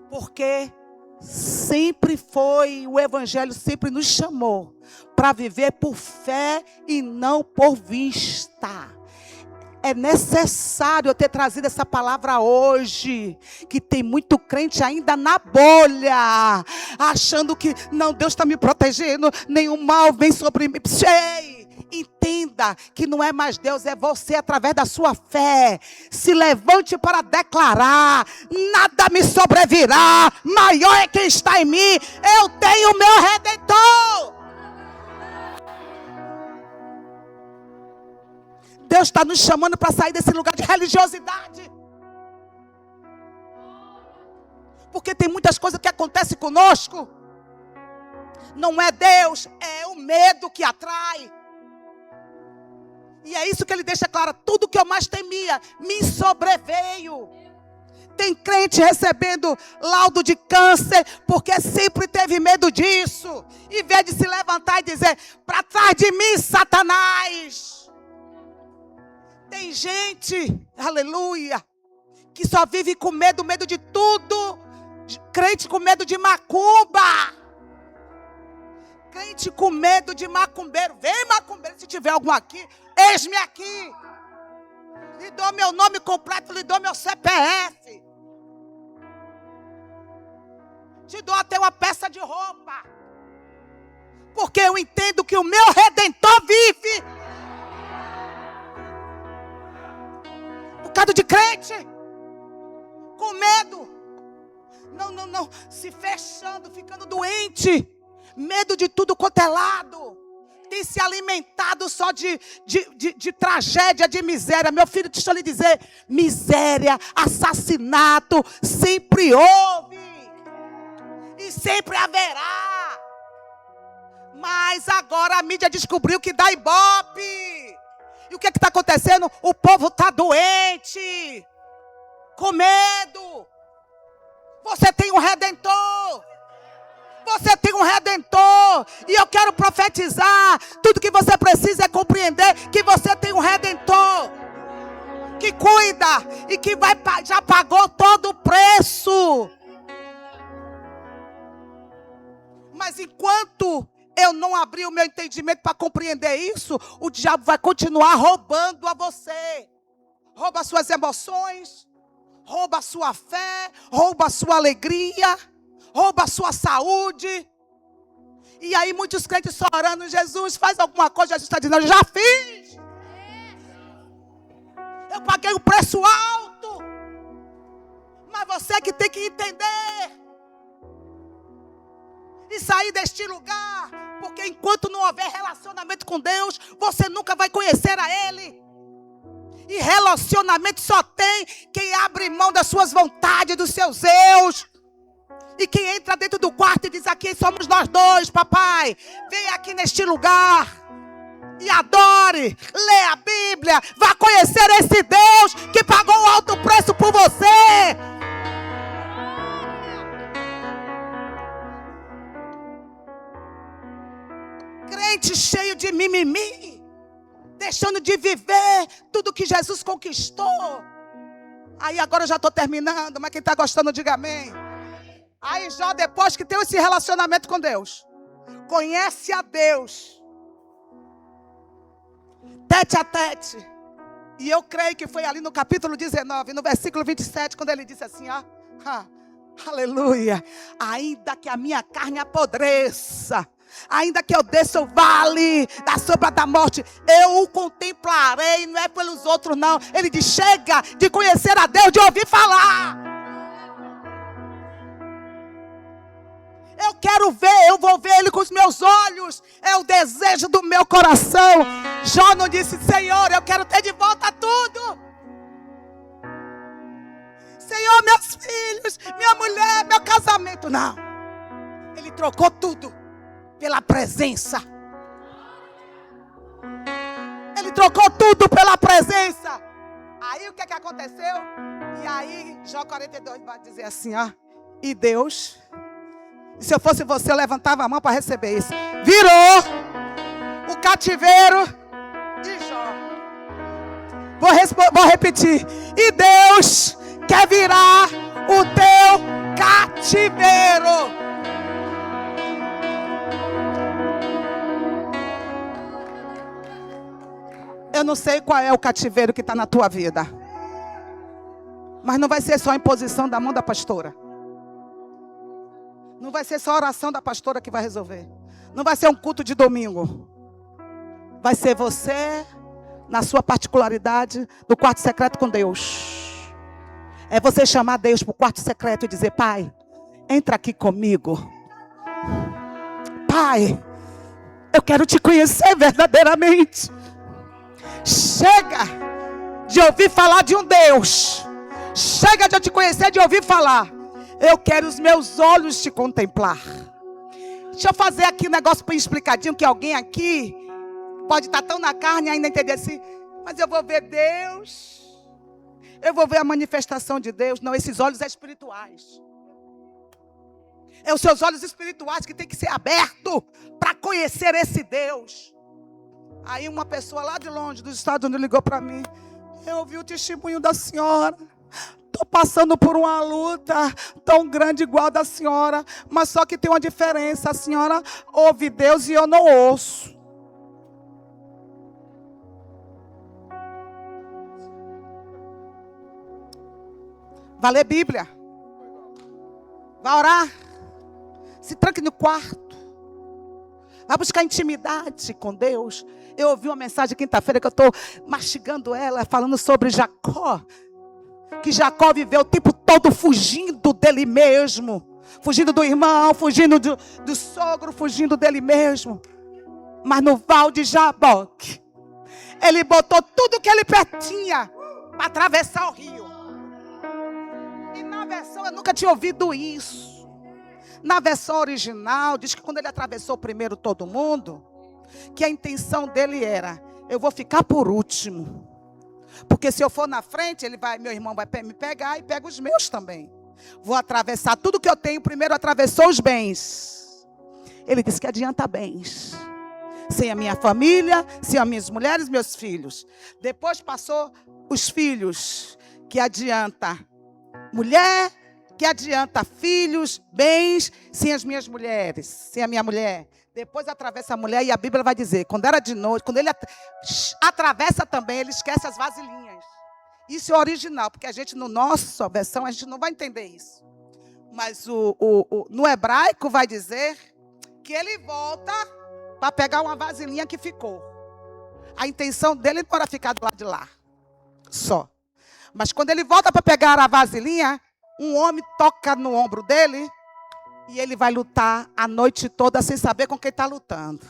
Speaker 1: Porque sempre foi, o Evangelho sempre nos chamou para viver por fé e não por vista. É necessário eu ter trazido essa palavra hoje, que tem muito crente ainda na bolha, achando que não, Deus está me protegendo, nenhum mal vem sobre mim. Entenda que não é mais Deus, é você através da sua fé. Se levante para declarar: nada me sobrevirá, maior é quem está em mim, eu tenho o meu Redentor. Deus está nos chamando para sair desse lugar de religiosidade. Porque tem muitas coisas que acontecem conosco. Não é Deus, é o medo que atrai. E é isso que ele deixa claro: tudo que eu mais temia me sobreveio. Tem crente recebendo laudo de câncer porque sempre teve medo disso. Em vez de se levantar e dizer: para trás de mim, Satanás. Tem gente, aleluia, que só vive com medo de tudo. Crente com medo de macumba. Crente com medo de macumbeiro. Vem, macumbeiro, se tiver algum aqui, eis-me aqui. Lhe dou meu nome completo, lhe dou meu CPF. Te dou até uma peça de roupa. Porque eu entendo que o meu Redentor vive. Um bocado de crente com medo, não, se fechando, ficando doente, medo de tudo quanto é lado, tem se alimentado só de tragédia, de miséria. Meu filho, deixa eu lhe dizer, miséria, assassinato sempre houve e sempre haverá, mas agora a mídia descobriu que dá ibope. E o que está acontecendo? O povo está doente, com medo. Você tem um Redentor. Você tem um Redentor. E eu quero profetizar. Tudo que você precisa é compreender que você tem um Redentor que cuida e que já pagou todo o preço. Mas enquanto eu não abrir o meu entendimento para compreender isso, o diabo vai continuar roubando a você. Rouba as suas emoções, rouba a sua fé, rouba a sua alegria, rouba a sua saúde. E aí muitos crentes só orando: Jesus, faz alguma coisa. Jesus está dizendo: eu já fiz. Eu paguei um preço alto. Mas você que tem que entender e sair deste lugar. Porque enquanto não houver relacionamento com Deus, você nunca vai conhecer a Ele. E relacionamento só tem quem abre mão das suas vontades, dos seus eus. E quem entra dentro do quarto e diz: aqui somos nós dois, papai. Vem aqui neste lugar e adore, lê a Bíblia, vá conhecer esse Deus que pagou um alto preço por você. Crente cheio de mimimi, deixando de viver tudo que Jesus conquistou. Aí agora eu já estou terminando, mas quem está gostando, diga amém. Aí já depois que tem esse relacionamento com Deus, conhece a Deus, tete a tete. E eu creio que foi ali no capítulo 19, no versículo 27, quando ele disse assim, ó, aleluia, ainda que a minha carne apodreça, ainda que eu desça o vale da sombra da morte, eu o contemplarei. Não é pelos outros não. Ele diz: chega de conhecer a Deus, de ouvir falar. Eu quero ver, eu vou ver Ele com os meus olhos. É o desejo do meu coração. Jó não disse: Senhor, eu quero ter de volta tudo. Senhor, Senhor, meus filhos, minha mulher, meu casamento. Não. Ele trocou tudo pela presença. Ele trocou tudo pela presença. Aí o que aconteceu? E aí, Jó 42 vai dizer assim, ó. E Deus, se eu fosse você, eu levantava a mão para receber isso. Virou o cativeiro de Jó. Vou repetir. E Deus quer virar o teu cativeiro. Eu não sei qual é o cativeiro que está na tua vida. Mas não vai ser só a imposição da mão da pastora. Não vai ser só a oração da pastora que vai resolver. Não vai ser um culto de domingo. Vai ser você, na sua particularidade, no quarto secreto com Deus. É você chamar Deus para o quarto secreto e dizer: Pai, entra aqui comigo. Pai, eu quero te conhecer verdadeiramente. Chega de ouvir falar de um Deus. Chega de eu te conhecer, de ouvir falar. Eu quero os meus olhos te contemplar. Deixa eu fazer aqui um negócio bem explicadinho, que alguém aqui pode estar tão na carne e ainda entender assim. Mas eu vou ver Deus. Eu vou ver a manifestação de Deus. Não, esses olhos espirituais. É os seus olhos espirituais que tem que ser abertos para conhecer esse Deus. Aí uma pessoa lá de longe, dos Estados Unidos, ligou para mim. Eu ouvi o testemunho da senhora. Estou passando por uma luta tão grande igual a da senhora. Mas só que tem uma diferença. A senhora ouve Deus e eu não ouço. Vai ler Bíblia. Vai orar. Se tranque no quarto. Vai buscar intimidade com Deus. Eu ouvi uma mensagem quinta-feira que eu estou mastigando ela, falando sobre Jacó. Que Jacó viveu o tempo todo fugindo dele mesmo. Fugindo do irmão, fugindo do sogro, fugindo dele mesmo. Mas no val de Jaboque, ele botou tudo que ele tinha para atravessar o rio. E na versão, eu nunca tinha ouvido isso. Na versão original, diz que quando ele atravessou primeiro todo mundo, que a intenção dele era: eu vou ficar por último. Porque se eu for na frente, meu irmão vai me pegar e pega os meus também. Vou atravessar tudo que eu tenho. Primeiro atravessou os bens. Ele disse: que adianta bens sem a minha família, sem as minhas mulheres, meus filhos. Depois passou os filhos, que adianta mulher, que adianta filhos, bens, sem as minhas mulheres, sem a minha mulher. Depois atravessa a mulher e a Bíblia vai dizer, quando era de noite, quando ele atravessa também, ele esquece as vasilhinhas. Isso é original, porque a gente, no nossa versão, a gente não vai entender isso. Mas no hebraico vai dizer que ele volta para pegar uma vasilhinha que ficou. A intenção dele não era ficar do lado de lá, só. Mas quando ele volta para pegar a vasilhinha, um homem toca no ombro dele e ele vai lutar a noite toda sem saber com quem está lutando.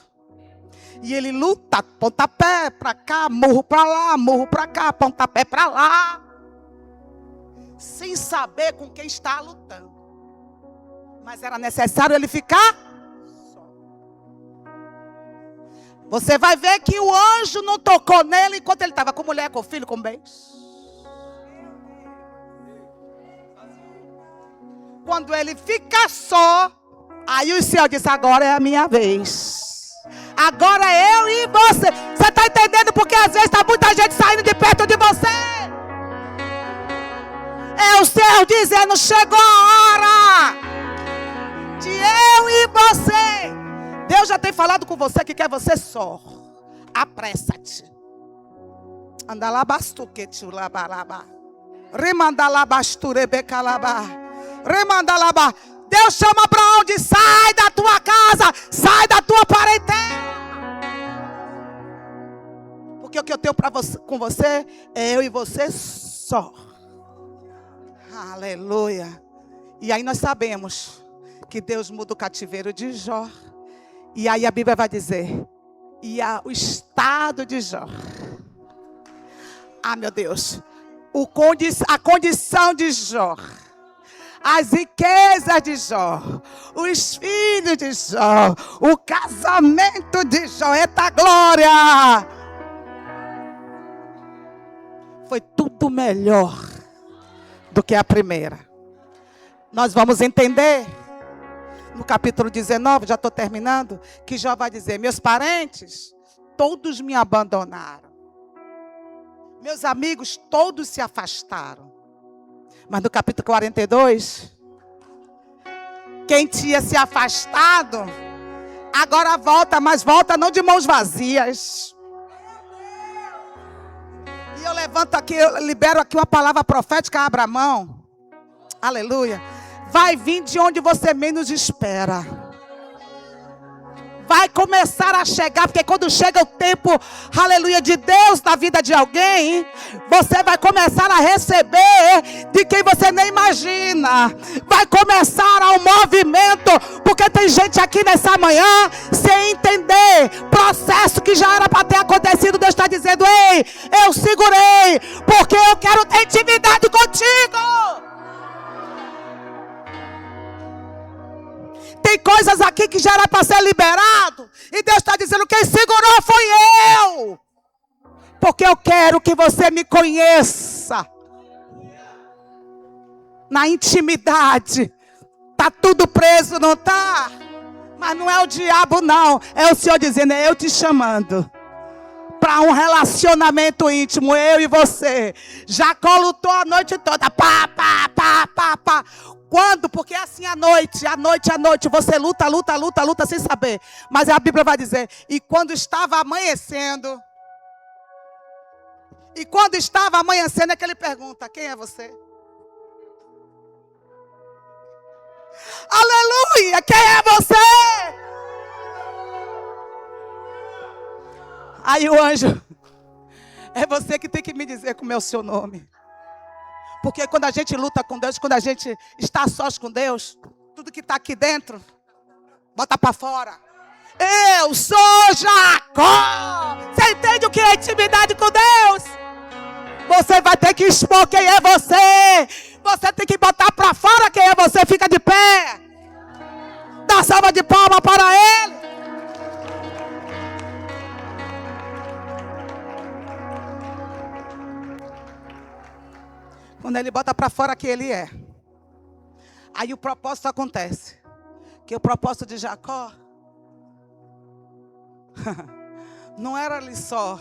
Speaker 1: E ele luta, pontapé para cá, murro para lá, murro para cá, pontapé para lá, sem saber com quem está lutando. Mas era necessário ele ficar só. Você vai ver que o anjo não tocou nele enquanto ele estava com mulher, com filho, com bens. Quando ele fica só, aí o Senhor disse: agora é a minha vez. Agora eu e você. Você está entendendo? Porque às vezes está muita gente saindo de perto de você. É o Senhor dizendo: chegou a hora de eu e você. Deus já tem falado com você que quer você só. Apressa-te. Andalabastuquete labaraba. Remandalabasturebecalaba. Remandalaba. Deus chama para onde? Sai da tua casa, sai da tua parentela. Porque o que eu tenho com você é eu e você só. Aleluia. E aí nós sabemos que Deus muda o cativeiro de Jó. E aí a Bíblia vai dizer: e o estado de Jó. Ah, meu Deus. A condição de Jó, as riquezas de Jó, os filhos de Jó, o casamento de Jó. Eita glória! Foi tudo melhor do que a primeira. Nós vamos entender no capítulo 19, já estou terminando, que Jó vai dizer: meus parentes todos me abandonaram. Meus amigos todos se afastaram. Mas no capítulo 42, quem tinha se afastado, agora volta, mas volta não de mãos vazias. E eu levanto aqui, eu libero aqui uma palavra profética a Abraão. Aleluia. Vai vir de onde você menos espera. Vai começar a chegar, porque quando chega o tempo, aleluia, de Deus na vida de alguém, você vai começar a receber de quem você nem imagina. Vai começar um movimento, porque tem gente aqui nessa manhã sem entender processo que já era para ter acontecido. Deus está dizendo: ei, eu segurei, porque eu quero ter intimidade contigo. Tem coisas aqui que já era para ser liberado. E Deus está dizendo: quem segurou foi eu. Porque eu quero que você me conheça. Na intimidade. Está tudo preso, não está? Mas não é o diabo, não. É o Senhor dizendo: é eu te chamando. Para um relacionamento íntimo, eu e você. Jacó lutou a noite toda. Pá, pá, pá, pá, pá. Quando? Porque é assim à noite, você luta sem saber. Mas a Bíblia vai dizer: e quando estava amanhecendo, é que ele pergunta: quem é você? Aleluia! Quem é você? Aí o anjo: é você que tem que me dizer como é o seu nome. Porque quando a gente luta com Deus, quando a gente está sós com Deus, tudo que está aqui dentro, bota para fora. Eu sou Jacó. Você entende o que é intimidade com Deus? Você vai ter que expor quem é você. Você tem que botar para fora quem é você. Fica de pé. Dá salva de palmas para Ele. Quando ele bota para fora quem ele é, aí o propósito acontece. Que o propósito de Jacó não era ali só,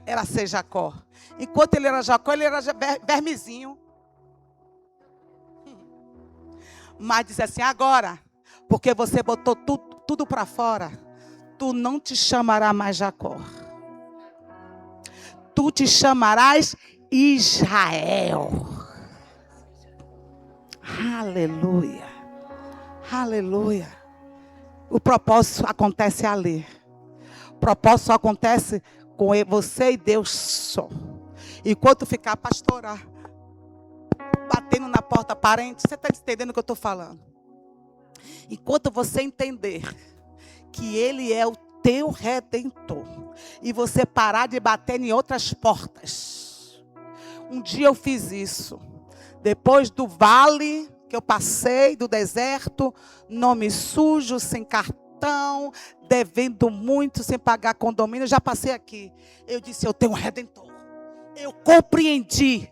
Speaker 1: era ser Jacó. Enquanto ele era Jacó, ele era vermezinho. Mas disse assim: agora, porque você botou tudo para fora, tu não te chamarás mais Jacó. Tu te chamarás Israel. Aleluia. Aleluia. O propósito acontece ali. O propósito acontece com você e Deus só. Enquanto ficar pastorar, batendo na porta parente, você está entendendo o que eu estou falando? Enquanto você entender que Ele é o teu Redentor e você parar de bater em outras portas. Um dia eu fiz isso. Depois do vale que eu passei, do deserto, nome sujo, sem cartão, devendo muito, sem pagar condomínio, eu já passei aqui. Eu disse: eu tenho um Redentor. Eu compreendi.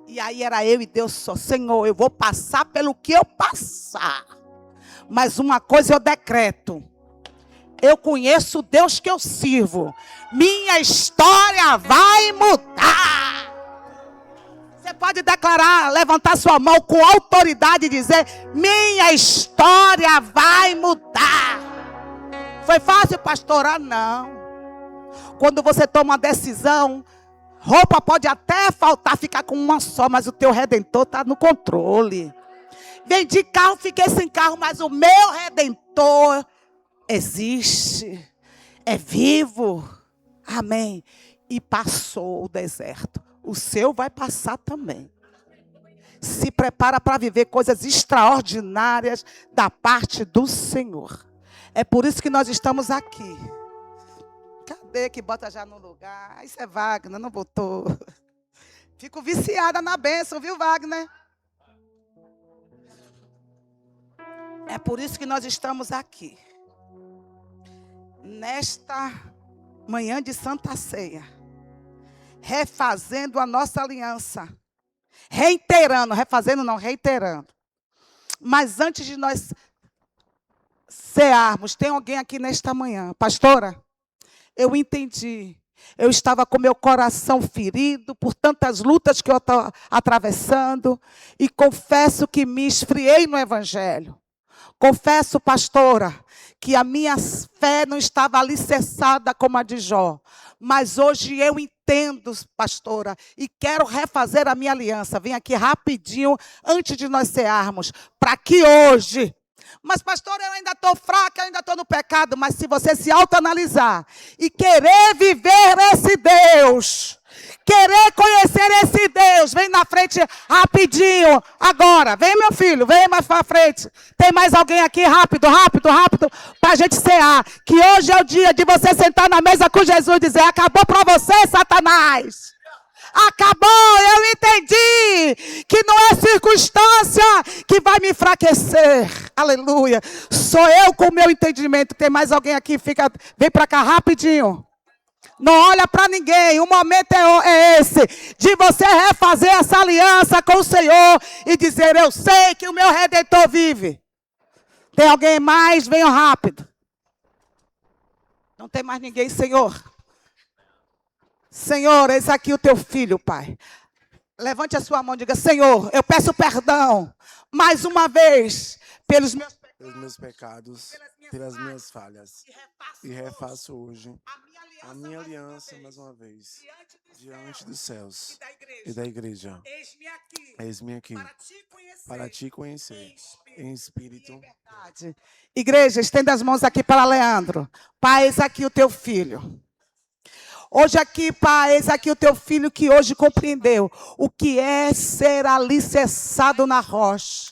Speaker 1: E aí era eu e Deus só: Senhor, eu vou passar pelo que eu passar. Mas uma coisa eu decreto: eu conheço o Deus que eu sirvo. Minha história vai mudar. Você pode declarar, levantar sua mão com autoridade e dizer: minha história vai mudar. Foi fácil pastorar? Não. Quando você toma uma decisão, roupa pode até faltar, ficar com uma só, mas o teu Redentor está no controle. Vendi carro, fiquei sem carro, mas o meu Redentor existe, é vivo. Amém. E passou o deserto. O seu vai passar também. Se prepara para viver coisas extraordinárias da parte do Senhor. É por isso que nós estamos aqui. Cadê que bota já no lugar? Isso é Wagner, não botou. Fico viciada na bênção, viu, Wagner? É por isso que nós estamos aqui. Nesta manhã de Santa Ceia. Refazendo a nossa aliança. Reiterando, refazendo não, reiterando. Mas antes de nós cearmos, tem alguém aqui nesta manhã. Pastora, eu entendi. Eu estava com meu coração ferido por tantas lutas que eu estou atravessando. E confesso que me esfriei no Evangelho. Confesso, pastora, que a minha fé não estava alicerçada como a de Jó. Mas hoje eu entendo, pastora, e quero refazer a minha aliança. Vem aqui rapidinho, antes de nós cearmos, para que hoje... Mas, pastora, eu ainda estou fraca, eu ainda estou no pecado. Mas se você se autoanalisar e querer viver esse Deus, querer conhecer esse Deus, vem na frente rapidinho, agora. Vem, meu filho, vem mais para frente. Tem mais alguém aqui? Rápido, rápido, rápido, para a gente cear. Que hoje é o dia de você sentar na mesa com Jesus e dizer: acabou para você, Satanás. Acabou, eu entendi que não é circunstância que vai me enfraquecer. Aleluia. Sou eu com o meu entendimento. Tem mais alguém aqui? Vem para cá rapidinho. Não olha para ninguém. O momento é esse, de você refazer essa aliança com o Senhor e dizer: eu sei que o meu Redentor vive. Tem alguém mais? Venham rápido. Não tem mais ninguém, Senhor. Senhor, eis aqui o teu filho, Pai. Levante a sua mão e diga: Senhor, eu peço perdão mais uma vez pelos meus pecados, pelas minhas falhas. E refaço hoje a minha aliança mais uma vez diante dos céus e da igreja. Eis-me aqui para te conhecer em espírito e em verdade. Igreja, estenda as mãos aqui para Leandro. Pai, eis aqui o teu filho. Hoje aqui, Pai, eis aqui o teu filho que hoje compreendeu o que é ser alicerçado na rocha.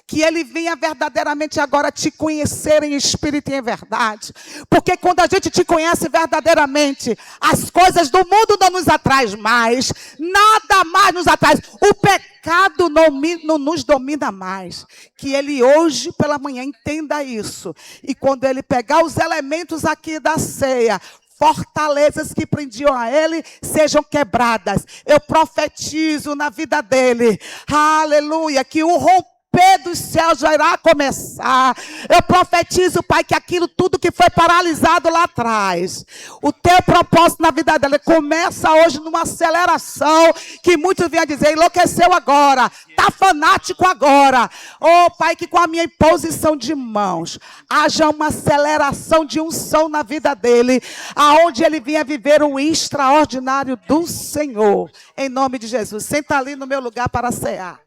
Speaker 1: Que ele venha verdadeiramente agora te conhecer em espírito e em verdade. Porque quando a gente te conhece verdadeiramente, as coisas do mundo não nos atraem mais. Nada mais nos atrai. O pecado não nos domina mais. Que ele hoje pela manhã entenda isso. E quando ele pegar os elementos aqui da ceia, fortalezas que prendiam a ele sejam quebradas. Eu profetizo na vida dele. Aleluia. Que o romper dos céus já irá começar. Eu profetizo, Pai, que aquilo tudo que foi paralisado lá atrás, o teu propósito na vida dela começa hoje numa aceleração que muitos vinham dizer: enlouqueceu agora, está fanático agora. Oh, Pai, que com a minha imposição de mãos haja uma aceleração de unção na vida dele, aonde ele vinha viver o extraordinário do Senhor. Em nome de Jesus. Senta ali no meu lugar para cear.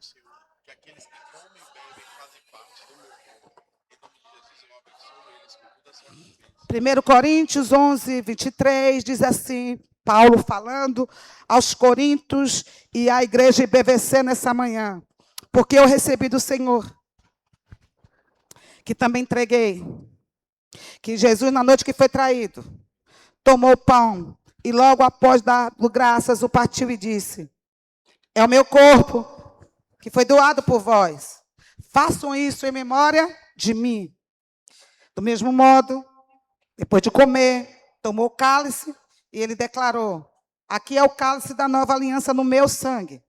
Speaker 1: 1 Coríntios 11, 23, diz assim, Paulo falando aos Coríntios e à igreja IBVC nessa manhã. Porque eu recebi do Senhor, que também entreguei, que Jesus, na noite que foi traído, tomou o pão e logo após dar graças, o partiu e disse: é o meu corpo que foi doado por vós. Façam isso em memória de mim. Do mesmo modo, depois de comer, tomou o cálice e ele declarou: aqui é o cálice da nova aliança no meu sangue.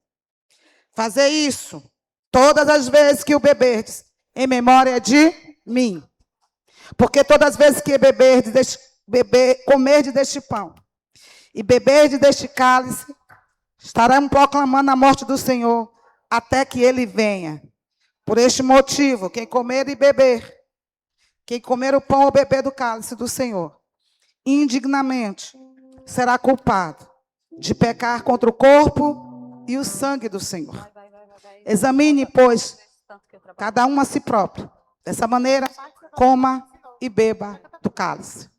Speaker 1: Fazer isso todas as vezes que o beberdes, em memória de mim. Porque todas as vezes que comerdes deste pão e beberdes deste cálice, estarão proclamando a morte do Senhor até que ele venha. Por este motivo, quem comer e beber, quem comer o pão ou beber do cálice do Senhor, indignamente será culpado de pecar contra o corpo e o sangue do Senhor. Examine, pois, cada um a si próprio. Dessa maneira, coma e beba do cálice.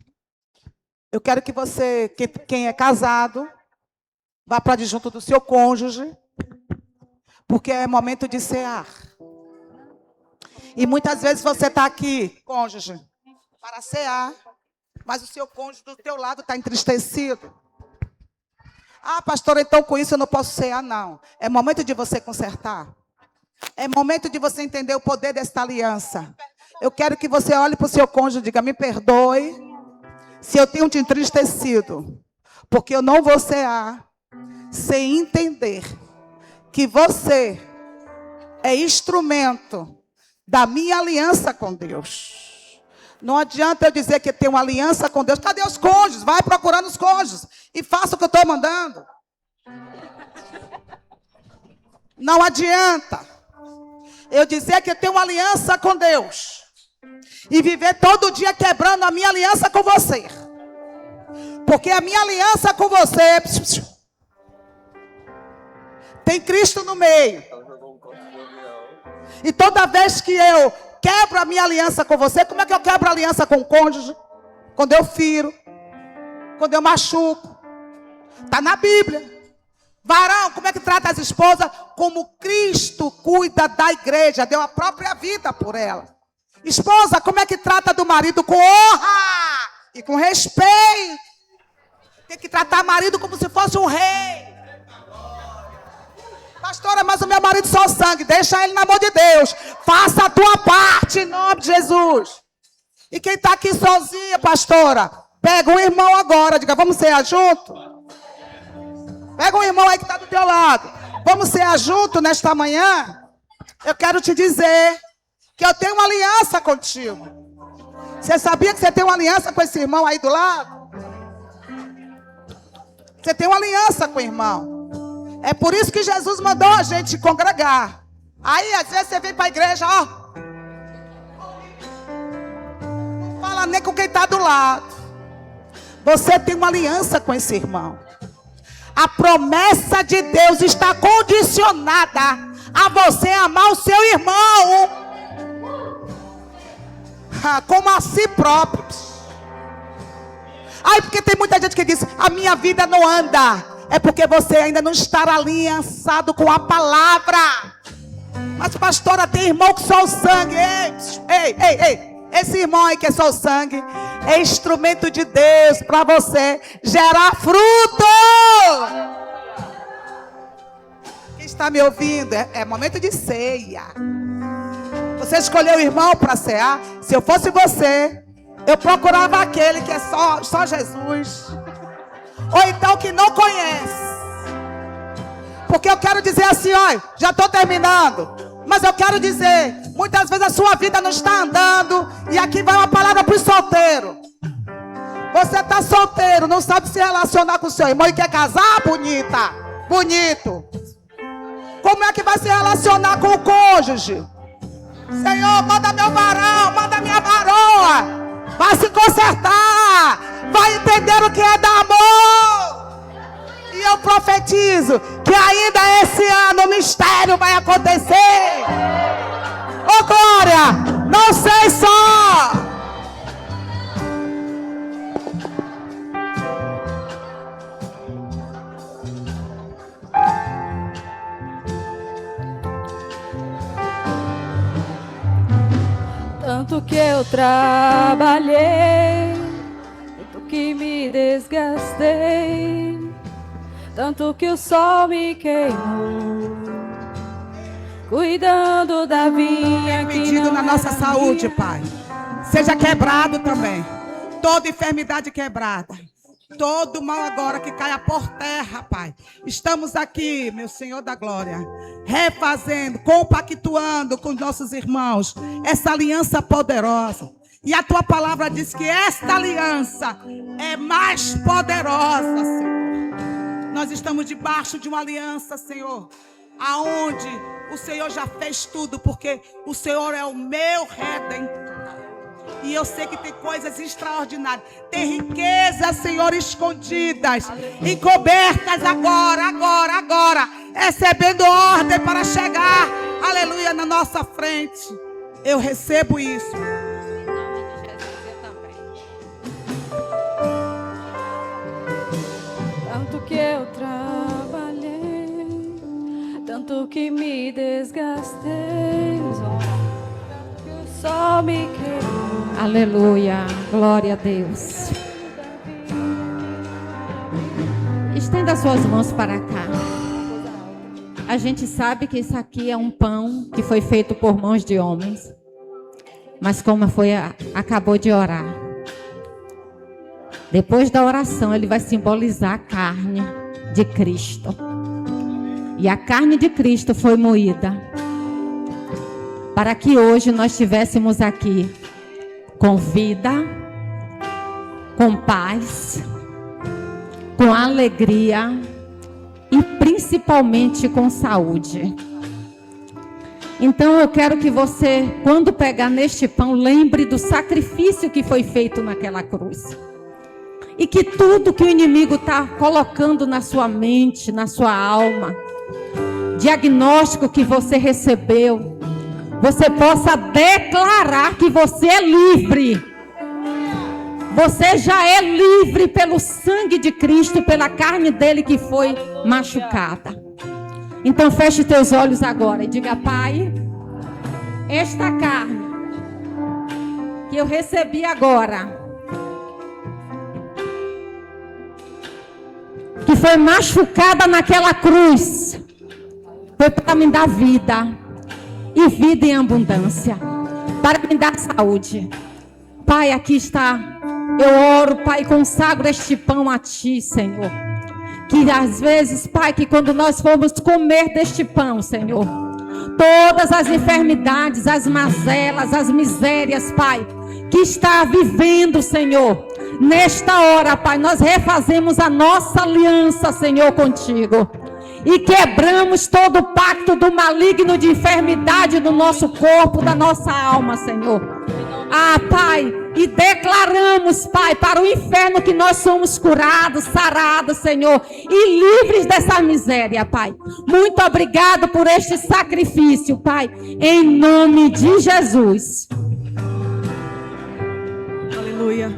Speaker 1: Eu quero que você, quem é casado, vá para junto do seu cônjuge, porque é momento de cear. E muitas vezes você está aqui, cônjuge, para cear, mas o seu cônjuge do teu lado está entristecido. Ah, pastora, então com isso eu não posso cear, não. É momento de você consertar. É momento de você entender o poder desta aliança. Eu quero que você olhe para o seu cônjuge e diga: me perdoe se eu tenho te entristecido, porque eu não vou cear sem entender que você é instrumento da minha aliança com Deus. Não adianta eu dizer que tem uma aliança com Deus. Cadê os cônjuges? Vai procurando os cônjuges e faça o que eu estou mandando. Não adianta eu dizer que eu tenho uma aliança com Deus e viver todo dia quebrando a minha aliança com você. Porque a minha aliança com você tem Cristo no meio. E toda vez que eu quebro a minha aliança com você, como é que eu quebro a aliança com o cônjuge? Quando eu firo, quando eu machuco. Está na Bíblia. Varão, como é que trata as esposas? Como Cristo cuida da igreja, deu a própria vida por ela. Esposa, como é que trata do marido? Com honra e com respeito. Tem que tratar o marido como se fosse um rei. Pastora, mas o meu marido só sangue. Deixa ele na mão de Deus. Faça a tua parte em nome de Jesus. E quem está aqui sozinha, pastora, pega um irmão agora. Diga: vamos cear junto? Pega um irmão aí que está do teu lado. Vamos cear junto nesta manhã? Eu quero te dizer que eu tenho uma aliança contigo. Você sabia que você tem uma aliança com esse irmão aí do lado? Você tem uma aliança com o irmão. É por isso que Jesus mandou a gente congregar. Aí, às vezes, você vem para a igreja, ó. Não fala nem com quem está do lado. Você tem uma aliança com esse irmão. A promessa de Deus está condicionada a você amar o seu irmão como a si próprio. Aí, porque tem muita gente que diz: a minha vida não anda. É porque você ainda não está aliançado com a palavra. Mas, pastora, tem irmão que só o sangue. Ei. Esse irmão aí que é só o sangue é instrumento de Deus para você gerar fruto. Quem está me ouvindo? É momento de ceia. Você escolheu o irmão para cear? Se eu fosse você, eu procurava aquele que é só Jesus. Ou então que não conhece. Porque eu quero dizer assim, ó, já estou terminando. Mas eu quero dizer, muitas vezes a sua vida não está andando. E aqui vai uma palavra para os solteiros. Você está solteiro, não sabe se relacionar com o seu irmão e quer casar, bonita, bonito. Como é que vai se relacionar com o cônjuge? Senhor, manda meu varão, manda minha varoa. Vai se consertar. Vai entender o que é dar amor. E eu profetizo que ainda esse ano o mistério vai acontecer. Ô glória, não sei só.
Speaker 2: Tanto que eu trabalhei, tanto que me desgastei, tanto que o sol me queimou, cuidando da vinha que
Speaker 1: pedido
Speaker 2: não
Speaker 1: na nossa
Speaker 2: era
Speaker 1: saúde,
Speaker 2: minha.
Speaker 1: Pai. Seja quebrado também. Toda enfermidade quebrada. Todo mal agora que caia por terra, Pai. Estamos aqui, meu Senhor da glória, refazendo, compactuando com os nossos irmãos essa aliança poderosa. E a tua palavra diz que esta aliança é mais poderosa, Senhor. Nós estamos debaixo de uma aliança, Senhor, aonde o Senhor já fez tudo, porque o Senhor é o meu redentor. E eu sei que tem coisas extraordinárias. Tem riquezas, Senhor, escondidas, encobertas agora. Recebendo ordem para chegar, aleluia, na nossa frente. Eu recebo isso.
Speaker 2: Tanto que eu trabalhei, tanto que me desgastei, tanto que o sol me queimou.
Speaker 3: Aleluia, glória a Deus. estenda as suas mãos para cá. A gente sabe que isso aqui é um pão que foi feito por mãos de homens. Mas como acabou de orar. Depois da oração, ele vai simbolizar a carne de Cristo. E a carne de Cristo foi moída para que hoje nós estivéssemos aqui com vida, com paz, com alegria e principalmente com saúde. Então eu quero que você, quando pegar neste pão, lembre do sacrifício que foi feito naquela cruz. E que tudo que o inimigo está colocando na sua mente, na sua alma, diagnóstico que você recebeu, você possa declarar que você é livre. Você já é livre pelo sangue de Cristo, pela carne dele que foi machucada. Então feche teus olhos agora e diga: Pai, esta carne que eu recebi agora, que foi machucada naquela cruz, foi para me dar vida, e vida em abundância, para me dar saúde. Pai, aqui está, eu oro, Pai, consagro este pão a Ti, Senhor. Que às vezes, Pai, que quando nós formos comer deste pão, Senhor, todas as enfermidades, as mazelas, as misérias, Pai, que está vivendo, Senhor, nesta hora, Pai, nós refazemos a nossa aliança, Senhor, contigo. E quebramos todo o pacto do maligno de enfermidade do nosso corpo, da nossa alma, Senhor. Ah, Pai, e declaramos, Pai, para o inferno que nós somos curados, sarados, Senhor, e livres dessa miséria, Pai. Muito obrigado por este sacrifício, Pai, em nome de Jesus.
Speaker 4: Aleluia.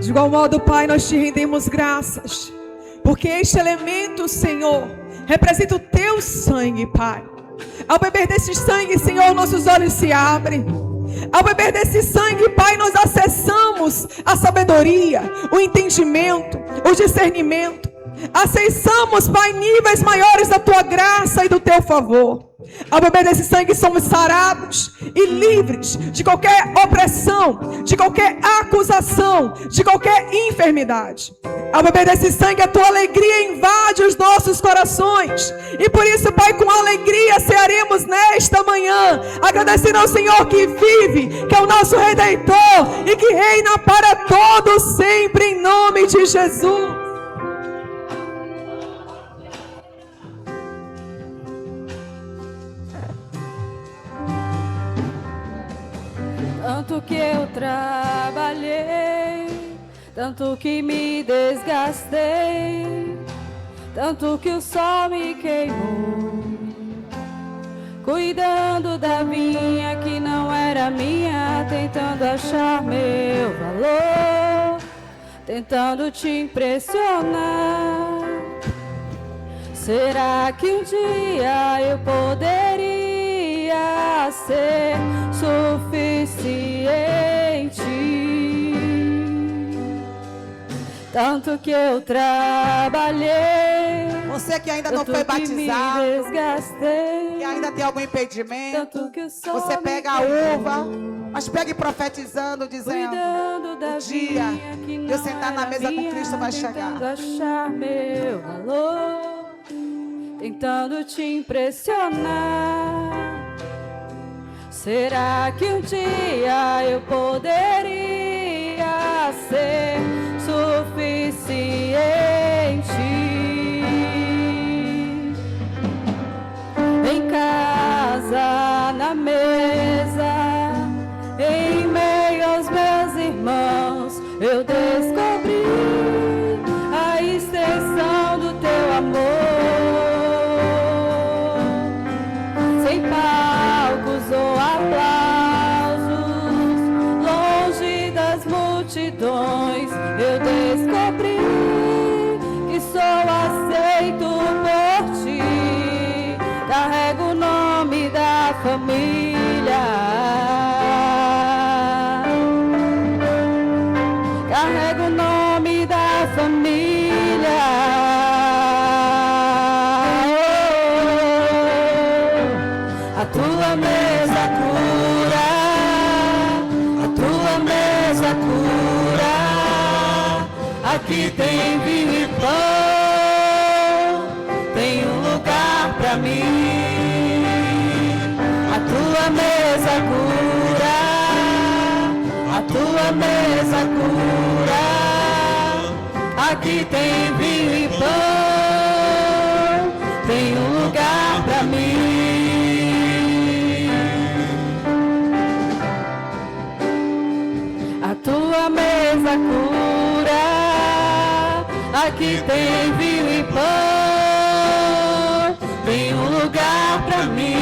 Speaker 4: De igual modo, Pai, nós te rendemos graças, porque este elemento, Senhor, representa o Teu sangue, Pai. Ao beber desse sangue, Senhor, nossos olhos se abrem. Ao beber desse sangue, Pai, nós acessamos a sabedoria, o entendimento, o discernimento. Acessamos, Pai, níveis maiores da Tua graça e do Teu favor. Ao beber desse sangue somos sarados e livres de qualquer opressão, de qualquer acusação, de qualquer enfermidade. Ao beber desse sangue, a Tua alegria invade os nossos corações. E por isso, Pai, com alegria cearemos nesta manhã, agradecendo ao Senhor que vive, que é o nosso Redentor e que reina para todos sempre, em nome de Jesus.
Speaker 2: Tanto que eu trabalhei, tanto que me desgastei, tanto que o sol me queimou, cuidando da vinha que não era minha, tentando achar meu valor, tentando te impressionar. Será que um dia eu poderia ser suficiente? Tanto que eu trabalhei,
Speaker 1: você que ainda não foi batizado, que ainda tem algum impedimento, você pega a uva, mas pegue profetizando, dizendo: o dia de eu sentar na mesa com Cristo vai chegar.
Speaker 2: Tentando achar meu valor, tentando te impressionar. Será que um dia eu poderia ser suficiente? Em casa, na mesa, em meio aos meus irmãos, eu descobri a extensão do Teu amor. Sem palcos ou aplausos, longe das multidões, eu descobri que sou aceito por Ti. Carrego o nome da família. cura, a tua mesa cura. Aqui tem vinho e pão, tem um lugar pra mim. A tua mesa cura, a tua mesa cura. Aqui tem vinho e pão, tem um lugar pra mim. A tua mesa cura, aqui tem vinho e pão, tem um lugar pra mim.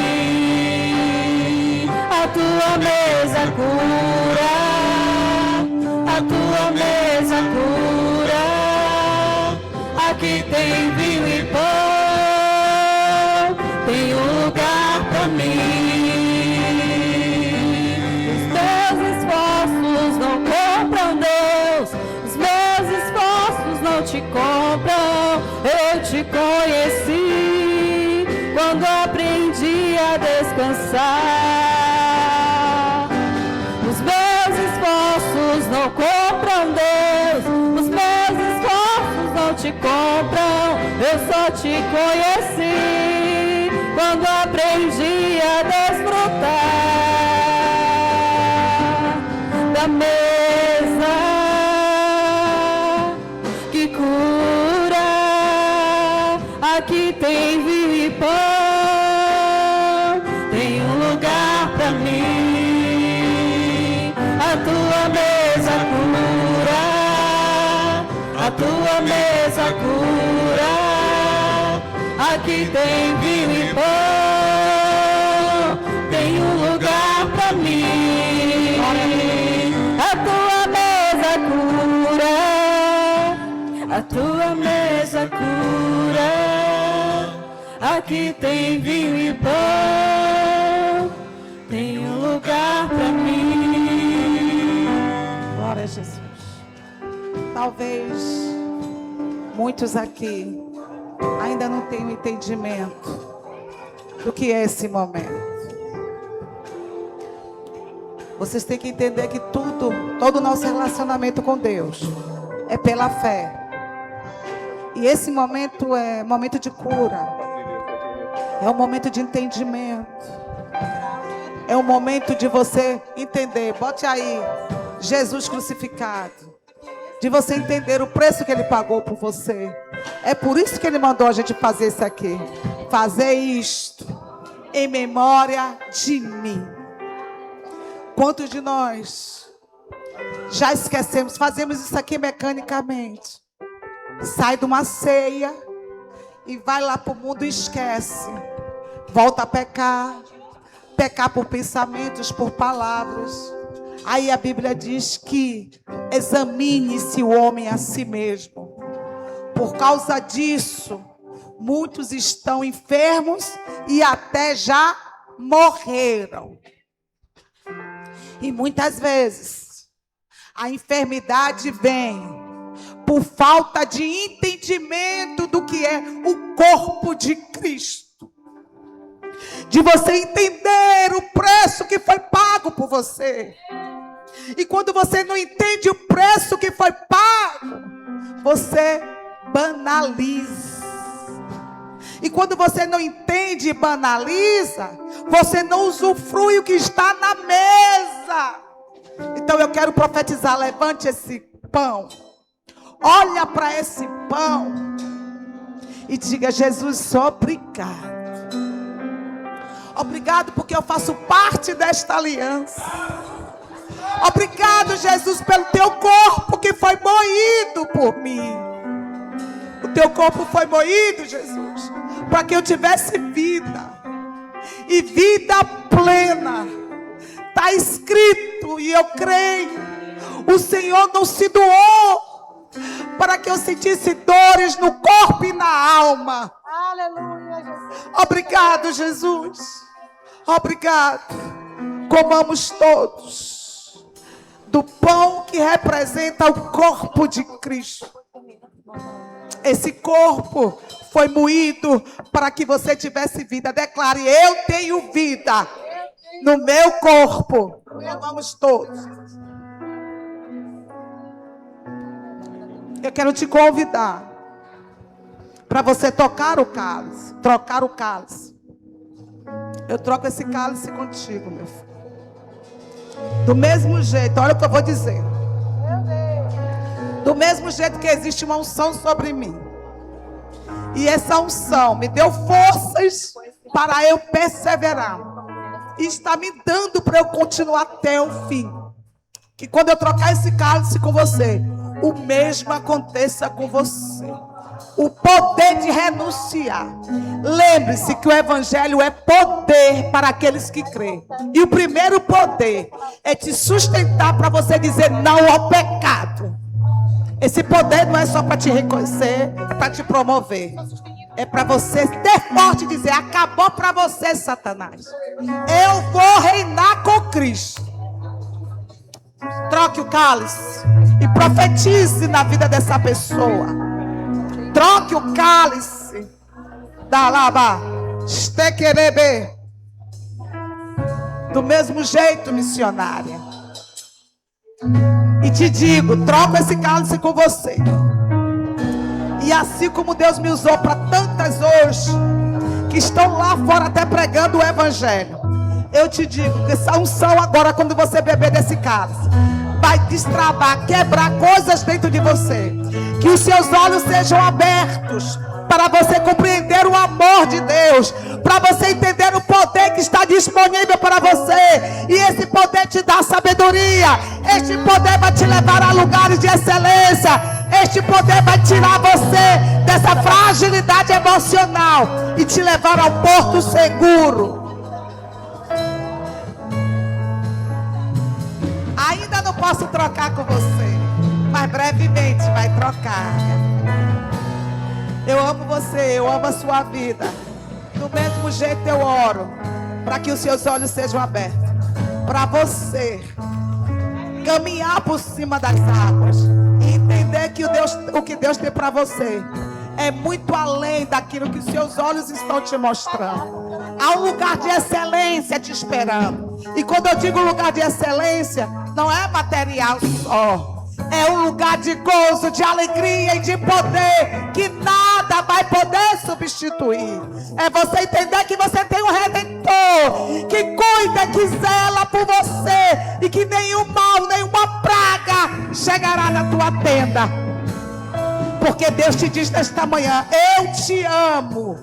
Speaker 2: A tua mesa cura, a tua mesa cura. Aqui tem vinho e pão, tem um lugar pra mim. Os teus esforços não compram Deus, os meus esforços não te compram. Eu te conheci quando aprendi a descansar. Os meus esforços não compram Deus, os meus esforços não te compram. Eu só te conheci quando aprendi a desfrutar da mesa que cura. Aqui tem vinho e pão, tem um lugar pra mim. A tua mesa cura, a tua mesa cura. Aqui tem vinho e pão, tem um lugar pra mim. A tua mesa cura, a tua mesa cura. Aqui tem vinho e pão, tem um lugar pra mim.
Speaker 1: Glória a Jesus. Talvez muitos aqui ainda não tenham entendimento do que é esse momento. Vocês têm que entender que todo o nosso relacionamento com Deus é pela fé. E esse momento é momento de cura. É um momento de entendimento. É um momento de você entender. Bote aí, Jesus crucificado. De você entender o preço que Ele pagou por você. É por isso que Ele mandou a gente fazer isso aqui. Fazer isto em memória de mim. Quantos de nós já esquecemos? Fazemos isso aqui mecanicamente. Sai de uma ceia e vai lá para o mundo e esquece. Volta a pecar. Pecar por pensamentos, por palavras. Aí a Bíblia diz que examine-se o homem a si mesmo. Por causa disso, muitos estão enfermos e até já morreram. E muitas vezes a enfermidade vem por falta de entendimento do que é o corpo de Cristo. De você entender o preço que foi pago por você. E quando você não entende o preço que foi pago, você banaliza. E quando você não entende e banaliza, você não usufrui o que está na mesa. Então eu quero profetizar, levante esse pão. Olha para esse pão e diga: Jesus, obrigado. Obrigado porque eu faço parte desta aliança. Obrigado, Jesus, pelo teu corpo que foi moído por mim. O teu corpo foi moído, Jesus, para que eu tivesse vida. E vida plena. Está escrito e eu creio. O Senhor não se doou para que eu sentisse dores no corpo e na alma.
Speaker 5: Aleluia, Jesus.
Speaker 1: Obrigado, Jesus. Obrigado. Comamos todos do pão que representa o corpo de Cristo. Esse corpo foi moído para que você tivesse vida. Declare: eu tenho vida. no meu corpo. Vamos todos. Eu quero te convidar para você tocar o cálice, trocar o cálice. Eu troco esse cálice contigo, meu filho. Do mesmo jeito, olha o que eu vou dizer. Do mesmo jeito que existe uma unção sobre mim. E essa unção me deu forças para eu perseverar. E está me dando para eu continuar até o fim. Que quando eu trocar esse cálice com você, o mesmo aconteça com você. O poder de renunciar. Lembre-se que o evangelho é poder para aqueles que creem. E o primeiro poder é te sustentar para você dizer não ao pecado. Esse poder não é só para te reconhecer, é para te promover. É para você ter forte e dizer: acabou para você, Satanás. Eu vou reinar com Cristo. Troque o cálice e profetize na vida dessa pessoa. Troque o cálice da laba, estequerebe. Do mesmo jeito, missionária. E te digo, troco esse cálice com você. E assim como Deus me usou para tantas hoje, que estão lá fora até pregando o evangelho, eu te digo que essa unção agora, quando você beber desse cálice, vai destravar, quebrar coisas dentro de você. Que os seus olhos sejam abertos para você compreender o amor de Deus, para você entender o poder que está disponível para você. E esse poder te dá sabedoria. Este poder vai te levar a lugares de excelência. Este poder vai tirar você dessa fragilidade emocional e te levar ao porto seguro. Ainda não posso trocar com você, mas brevemente vai trocar. Eu amo você, eu amo a sua vida. Do mesmo jeito eu oro para que os seus olhos sejam abertos, para você caminhar por cima das águas e entender que o que Deus tem para você é muito além daquilo que os seus olhos estão te mostrando. Há um lugar de excelência te esperando. E quando eu digo lugar de excelência, não é material só. É um lugar de gozo, de alegria e de poder que nada vai poder substituir. É você entender que você tem um Redentor que cuida, que zela por você e que nenhum mal, nenhuma praga chegará na tua tenda. Porque Deus te diz nesta manhã: eu te amo.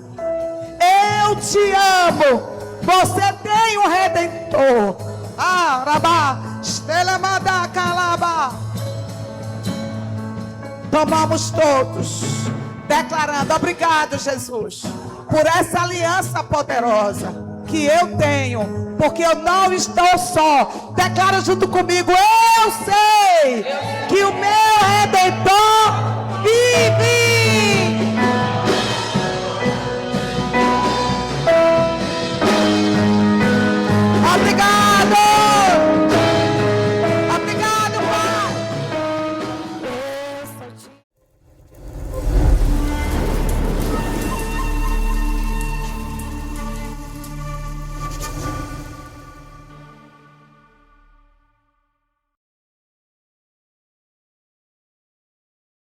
Speaker 1: Eu te amo. Você tem um Redentor. Ah, rabá, estelamada calaba. Tomamos todos, declarando: obrigado, Jesus, por essa aliança poderosa que eu tenho, porque eu não estou só. Declara junto comigo: eu sei que o meu Redentor vive.